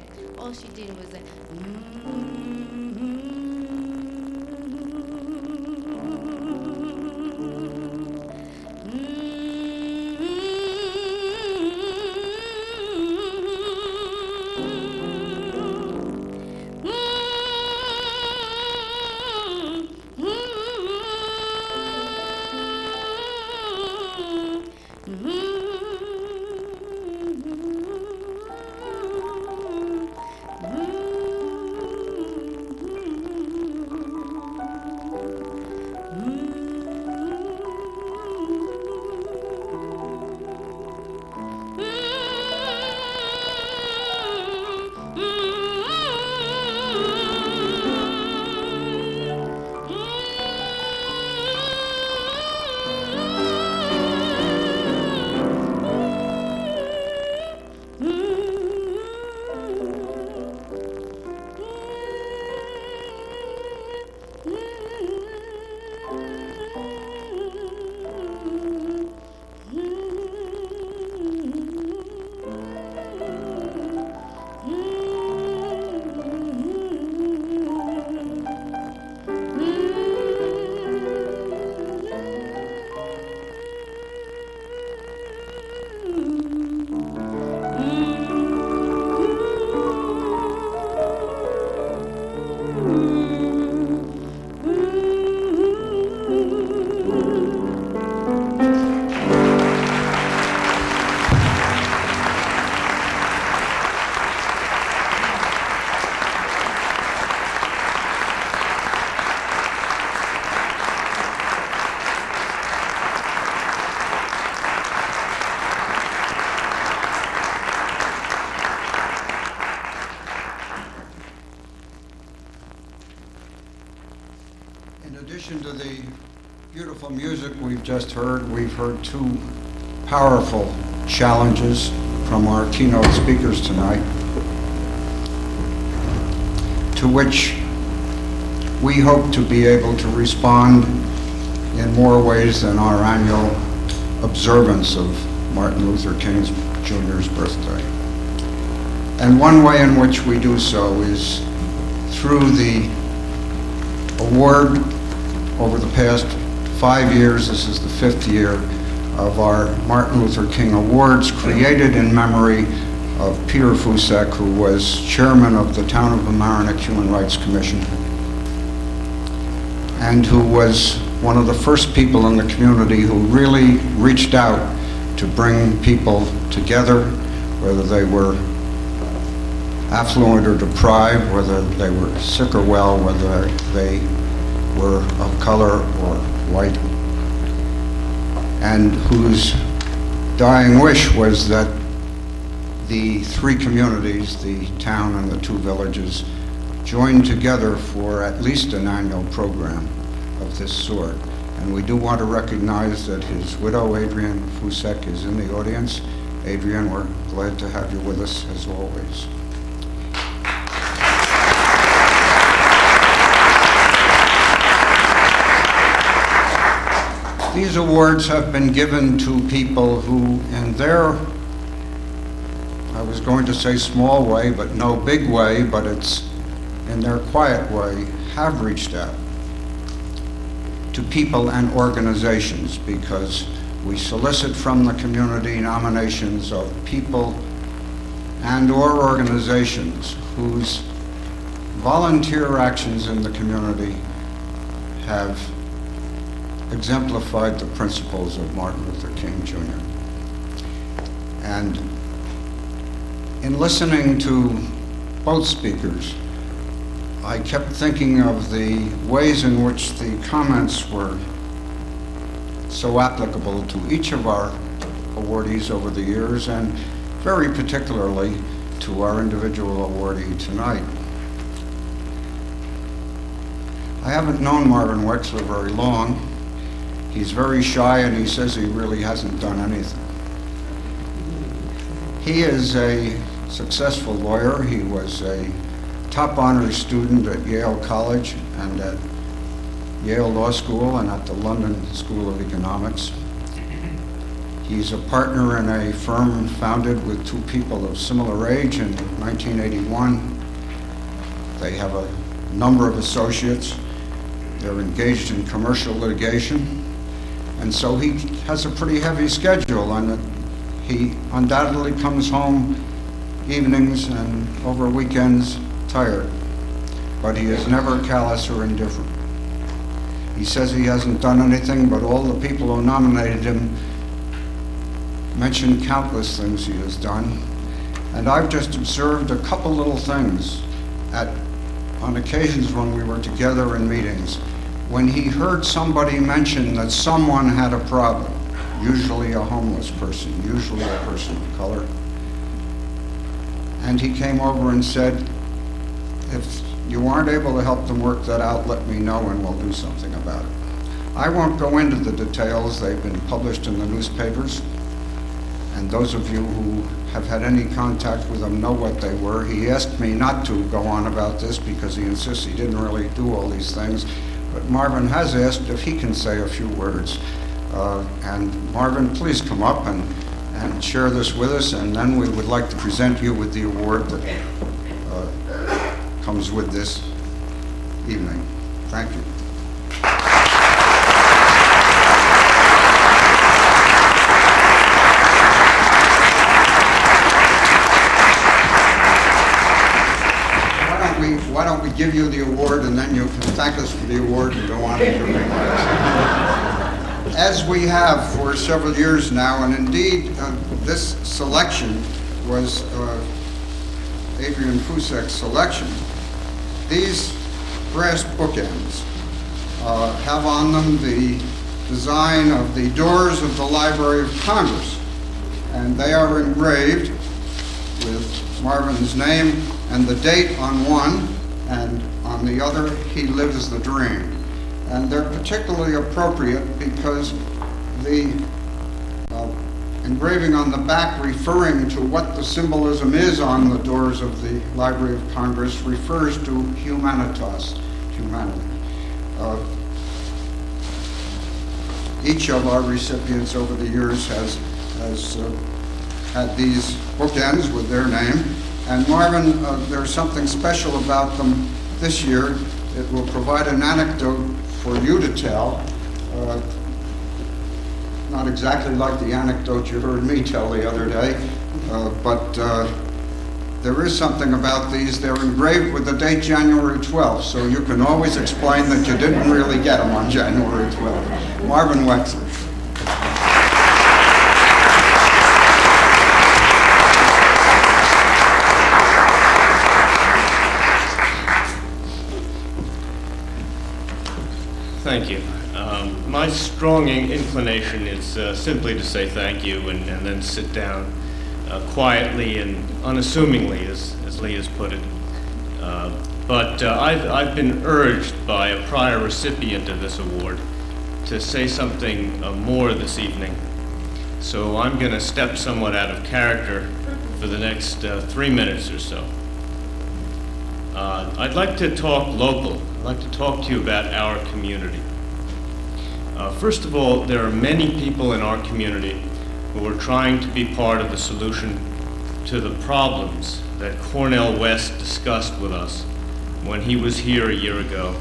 Speaker 14: that. All she did was like,
Speaker 4: In addition to the beautiful music we've just heard, we've heard two powerful challenges from our keynote speakers tonight, to which we hope to be able to respond in more ways than our annual observance of Martin Luther King Jr.'s birthday. And one way in which we do so is through the award over the past 5 years. This is the 5th year of our Martin Luther King Awards, created in memory of Peter Fusek, who was chairman of the Town of Mamaroneck Human Rights Commission, and who was one of the first people in the community who really reached out to bring people together, whether they were affluent or deprived, whether they were sick or well, whether they were of color or white, and whose dying wish was that the three communities, the town and the two villages, join together for at least an annual program of this sort. And we do want to recognize that his widow, Adrienne Fusek, is in the audience. Adrienne, we're glad to have you with us as always. These awards have been given to people who, in their, I was going to say small way, but no big way, but it's in their quiet way, have reached out to people and organizations, because we solicit from the community nominations of people and or organizations whose volunteer actions in the community have exemplified the principles of Martin Luther King Jr. And in listening to both speakers, I kept thinking of the ways in which the comments were so applicable to each of our awardees over the years, and very particularly to our individual awardee tonight. I haven't known Marvin Wexler very long. He's very shy, and he says he really hasn't done anything. He is a successful lawyer. He was a top honors student at Yale College and at Yale Law School and at the London School of Economics. He's a partner in a firm founded with two people of similar age in 1981. They have a number of associates. They're engaged in commercial litigation. And so he has a pretty heavy schedule, and he undoubtedly comes home evenings and over weekends tired. But he is never callous or indifferent. He says he hasn't done anything, but all the people who nominated him mentioned countless things he has done. And I've just observed a couple little things on occasions when we were together in meetings. When he heard somebody mention that someone had a problem, usually a homeless person, usually a person of color, and he came over and said, if you aren't able to help them work that out, let me know and we'll do something about it. I won't go into the details. They've been published in the newspapers, and those of you who have had any contact with him know what they were. He asked me not to go on about this because he insists he didn't really do all these things, but Marvin has asked if he can say a few words. And Marvin, please come up and share this with us, and then we would like to present you with the award that comes with this evening. Thank you. Why don't we give you the award, and then you can thank us for the award and go on with your remarks. As we have for several years now, and indeed this selection was Adrian Fusek's selection, these brass bookends have on them the design of the doors of the Library of Congress, and they are engraved with Marvin's name and the date on one, and on the other, he lives the dream. And they're particularly appropriate because the engraving on the back referring to what the symbolism is on the doors of the Library of Congress refers to humanitas, humanity. Each of our recipients over the years has had these bookends with their name. And Marvin, there's something special about them this year. It will provide an anecdote for you to tell. Not exactly like the anecdote you heard me tell the other day, but there is something about these. They're engraved with the date January 12th, so you can always explain that you didn't really get them on January 12th. Marvin Wexler.
Speaker 14: Thank you. My strong inclination is simply to say thank you and then sit down quietly and unassumingly, as Lee has put it. But I've been urged by a prior recipient of this award to say something more this evening. So I'm going to step somewhat out of character for the next 3 minutes or so. I'd like to talk local. I'd like to talk to you about our community. First of all, there are many people in our community who are trying to be part of the solution to the problems that Cornel West discussed with us when he was here a year ago,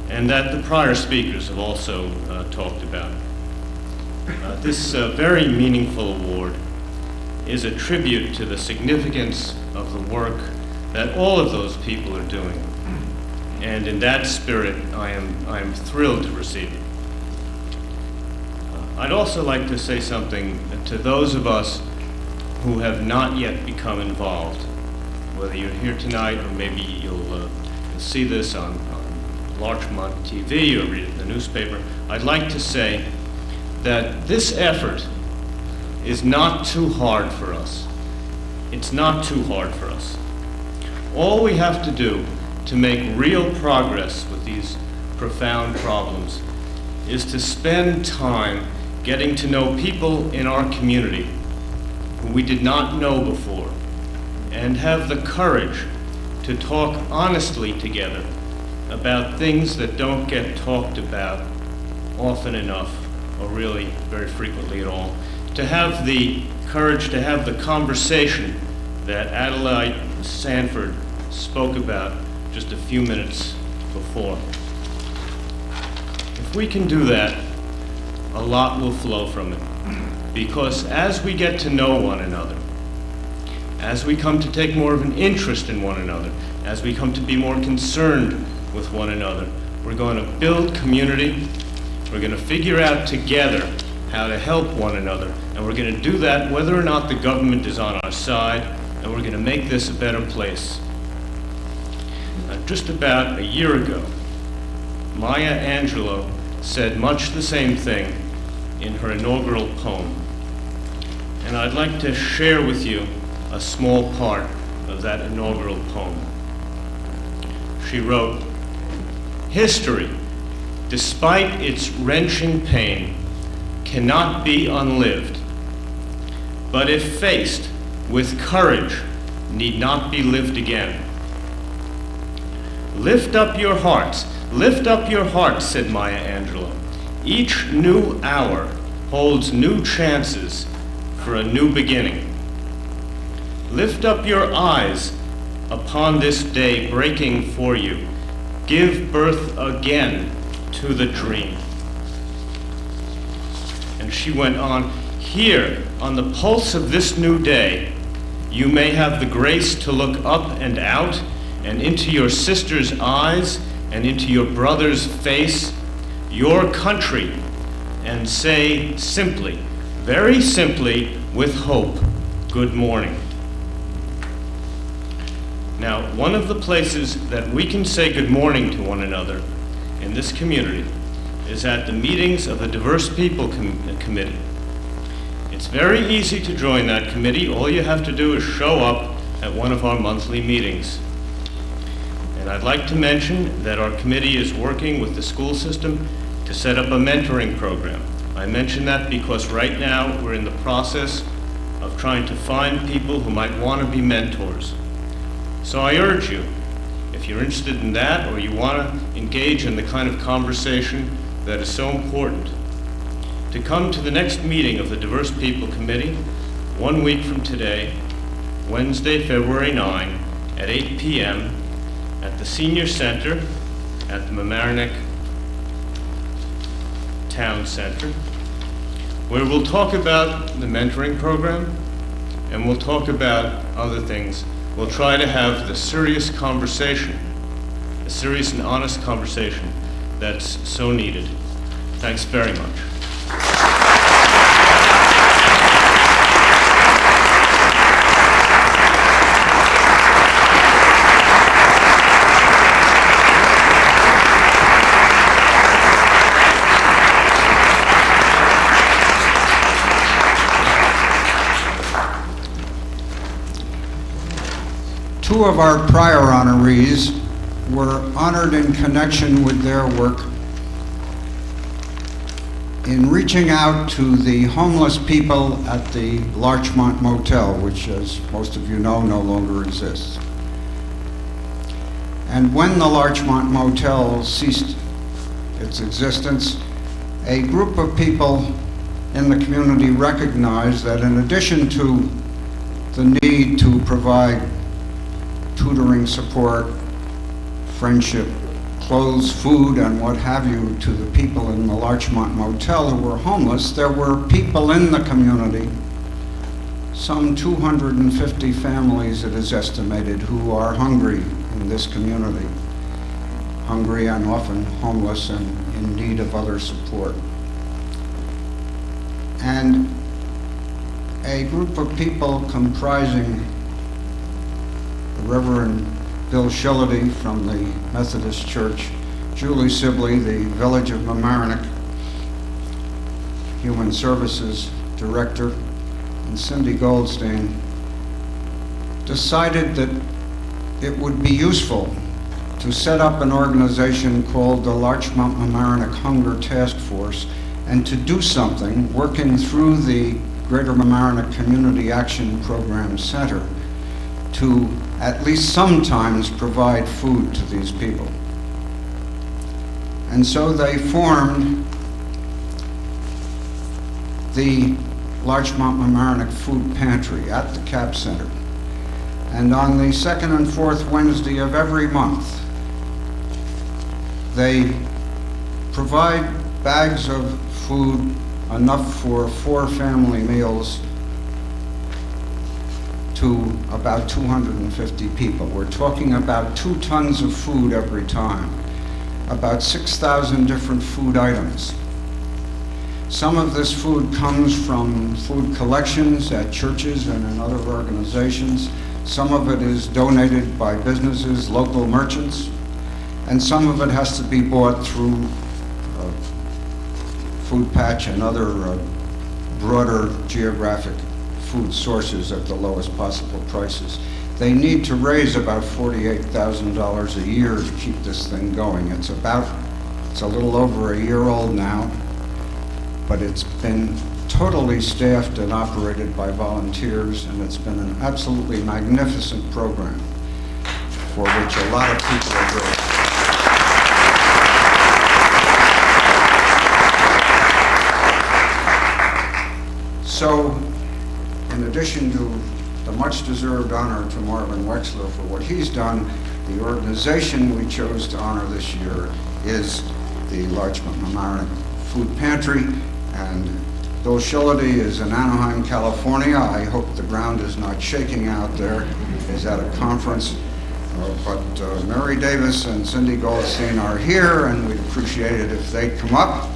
Speaker 14: and that the prior speakers have also talked about. This very meaningful award is a tribute to the significance of the work that all of those people are doing. And in that spirit, I am thrilled to receive it. I'd also like to say something to those of us who have not yet become involved, whether you're here tonight or maybe you'll see this on Larchmont TV or read it in the newspaper. I'd like to say that this effort is not too hard for us. It's not too hard for us. All we have to do to make real progress with these profound problems is to spend time getting to know people in our community who we did not know before, and have the courage to talk honestly together about things that don't get talked about often enough, or really very frequently at all, to have the courage to have the conversation that Adelaide Sanford spoke about just a few minutes before. If we can do that, a lot will flow from it. Because as we get to know one another, as we come to take more of an interest in one another, as we come to be more concerned with one another, we're going to build community, we're going to figure out together how to help one another, and we're going to do that whether or not the government is on our side, and we're going to make this a better place. Just about a year ago, Maya Angelou said much the same thing in her inaugural poem. And I'd like to share with you a small part of that inaugural poem. She wrote, "History, despite its wrenching pain, cannot be unlived, but if faced with courage, need not be lived again. Lift up your hearts, said Maya Angelou. Each new hour holds new chances for a new beginning. Lift up your eyes upon this day breaking for you. Give birth again to the dream." And she went on, "Here, on the pulse of this new day, you may have the grace to look up and out and into your sister's eyes and into your brother's face, your country, and say simply, very simply, with hope, good morning." Now, one of the places that we can say good morning to one another in this community is at the meetings of the Diverse People Committee. It's very easy to join that committee. All you have to do is show up at one of our monthly meetings. And I'd like to mention that our committee is working with the school system to set up a mentoring program. I mention that because right now we're in the process of trying to find people who might want to be mentors. So I urge you, if you're interested in that or you want to engage in the kind of conversation that is so important, to come to the next meeting of the Diverse People Committee 1 week from today, Wednesday, February 9 at 8 p.m. at the Senior Center at the Mamaroneck Town Center, where we'll talk about the mentoring program and we'll talk about other things. We'll try to have the serious conversation, a serious and honest conversation that's so needed. Thanks very much.
Speaker 4: Two of our prior honorees were honored in connection with their work in reaching out to the homeless people at the Larchmont Motel, which, as most of you know, no longer exists. And when the Larchmont Motel ceased its existence, a group of people in the community recognized that in addition to the need to provide tutoring support, friendship, clothes, food, and what have you to the people in the Larchmont Motel who were homeless, there were people in the community, some 250 families it is estimated, who are hungry in this community, hungry and often homeless and in need of other support. And a group of people comprising Reverend Bill Shillity from the Methodist Church, Julie Sibley, the Village of Mamaroneck Human Services Director, and Cindy Goldstein decided that it would be useful to set up an organization called the Larchmont Mamaroneck Hunger Task Force and to do something working through the Greater Mamaroneck Community Action Program Center to at least sometimes provide food to these people. And so they formed the Larchmont Mamaroneck Food Pantry at the CAP Center. And on the second and fourth Wednesday of every month, they provide bags of food enough for 4 family meals to about 250 people. We're talking about 2 tons of food every time, about 6,000 different food items. Some of this food comes from food collections at churches and in other organizations. Some of it is donated by businesses, local merchants, and some of it has to be bought through Food Patch and other broader geographic food sources at the lowest possible prices. They need to raise about $48,000 a year to keep this thing going. It's a little over a year old now, but it's been totally staffed and operated by volunteers, and it's been an absolutely magnificent program for which a lot of people are grateful. So, in addition to the much-deserved honor to Marvin Wexler for what he's done, the organization we chose to honor this year is the Larchmont Mamaroneck Food Pantry, and Bill Shillity is in Anaheim, California. I hope the ground is not shaking out there. He's at a conference. But Mary Davis and Cindy Goldstein are here, and we'd appreciate it if they'd come up.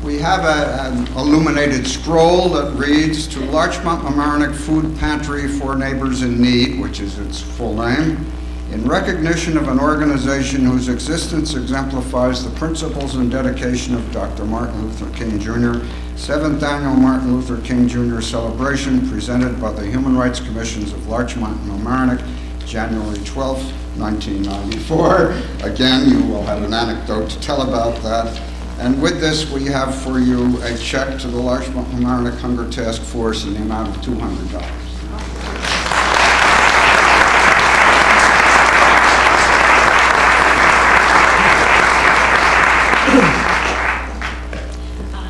Speaker 4: We have an illuminated scroll that reads, "To Larchmont Mamaroneck Food Pantry for Neighbors in Need," which is its full name, in recognition of an organization whose existence exemplifies the principles and dedication of Dr. Martin Luther King Jr., 7th Annual Martin Luther King Jr. Celebration presented by the Human Rights Commissions of Larchmont and Mamaroneck, January 12, 1994. Again, you will have an anecdote to tell about that. And with this, we have for you a check to the Larchmont Mamaroneck Hunger Task Force in the amount of $200.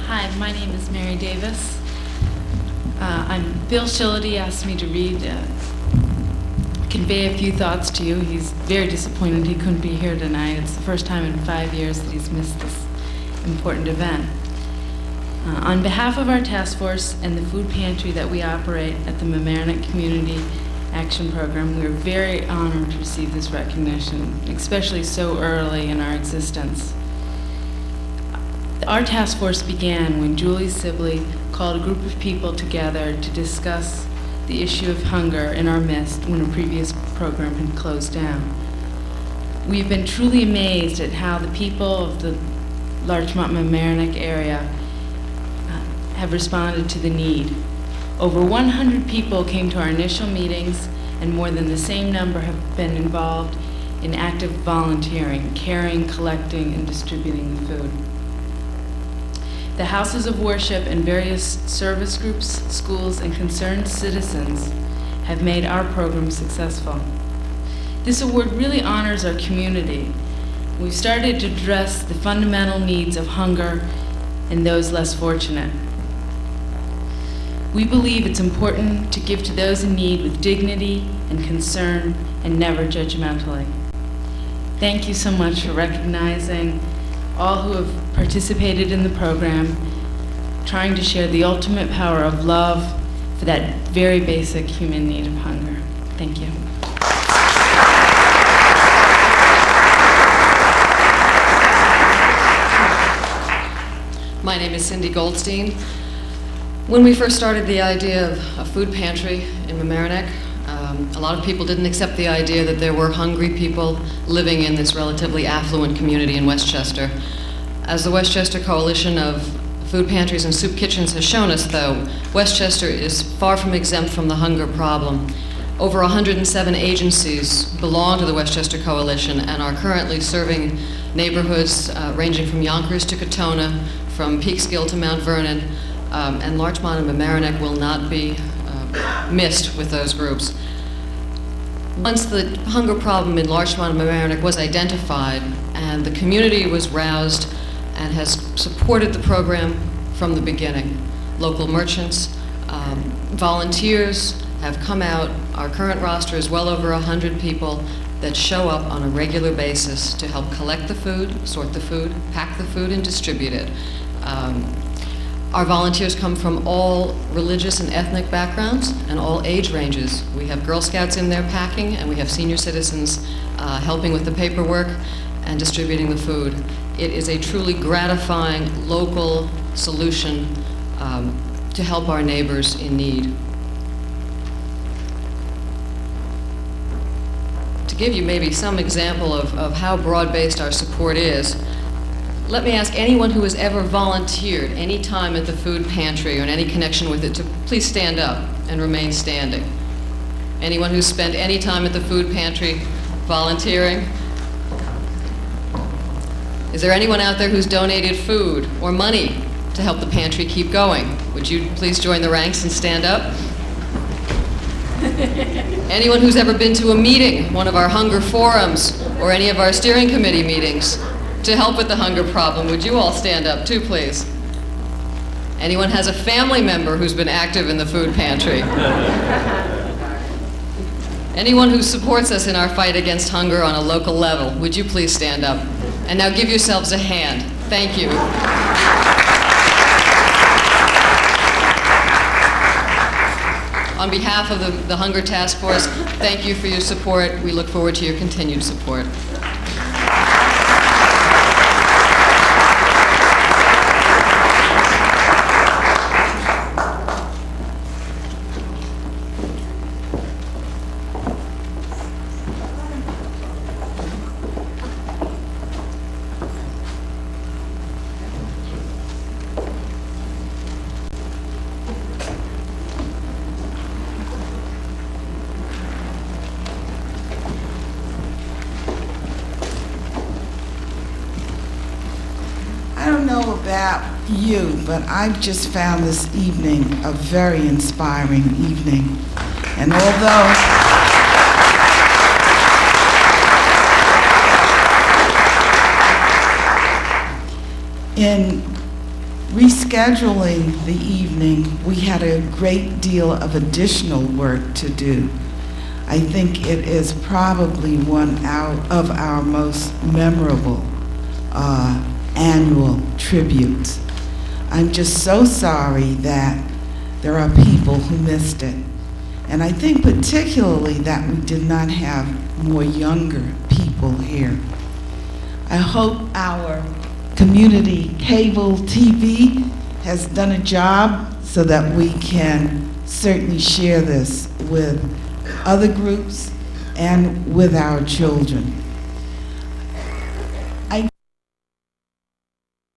Speaker 15: Hi, my name is Mary Davis. Bill Shillity asked me to convey a few thoughts to you. He's very disappointed he couldn't be here tonight. It's the first time in 5 years that he's missed this important event. On behalf of our task force and the food pantry that we operate at the Mamaroneck Community Action Program, we are very honored to receive this recognition, especially so early in our existence. Our task force began when Julie Sibley called a group of people together to discuss the issue of hunger in our midst when a previous program had closed down. We've been truly amazed at how the people of the Larchmont Mamaroneck area have responded to the need. Over 100 people came to our initial meetings, and more than the same number have been involved in active volunteering, carrying, collecting, and distributing the food. The houses of worship and various service groups, schools, and concerned citizens have made our program successful. This award really honors our community. We've started to address the fundamental needs of hunger and those less fortunate. We believe it's important to give to those in need with dignity and concern and never judgmentally. Thank you so much for recognizing all who have participated in the program, trying to share the ultimate power of love for that very basic human need of hunger. Thank you.
Speaker 16: My name is Cindy Goldstein. When we first started the idea of a food pantry in Mamaroneck, a lot of people didn't accept the idea that there were hungry people living in this relatively affluent community in Westchester. As the Westchester Coalition of Food Pantries and Soup Kitchens has shown us, though, Westchester is far from exempt from the hunger problem. Over 107 agencies belong to the Westchester Coalition and are currently serving neighborhoods ranging from Yonkers to Katona, from Peekskill to Mount Vernon, and Larchmont and Mamaroneck will not be missed with those groups. Once the hunger problem in Larchmont and Mamaroneck was identified and the community was roused and has supported the program from the beginning, local merchants, volunteers have come out. Our current roster is well over 100 people that show up on a regular basis to help collect the food, sort the food, pack the food, and distribute it. Our volunteers come from all religious and ethnic backgrounds and all age ranges. We have Girl Scouts in there packing, and we have senior citizens helping with the paperwork and distributing the food. It is a truly gratifying local solution to help our neighbors in need. To give you maybe some example of how broad-based our support is, let me ask anyone who has ever volunteered any time at the food pantry or in any connection with it to please stand up and remain standing. Anyone who's spent any time at the food pantry volunteering? Is there anyone out there who's donated food or money to help the pantry keep going? Would you please join the ranks and stand up? Anyone who's ever been to a meeting, one of our hunger forums, or any of our steering committee meetings to help with the hunger problem, would you all stand up too, please? Anyone has a family member who's been active in the food pantry? Anyone who supports us in our fight against hunger on a local level, would you please stand up? And now give yourselves a hand. Thank you. On behalf of the Hunger Task Force, thank you for your support. We look forward to your continued support.
Speaker 2: I don't know about you, but I've just found this evening a very inspiring evening. And although in rescheduling the evening, we had a great deal of additional work to do. I think it is probably one of our most memorable annual tributes. I'm just so sorry that there are people who missed it. And I think particularly that we did not have more younger people here. I hope our community cable TV has done a job so that we can certainly share this with other groups and with our children.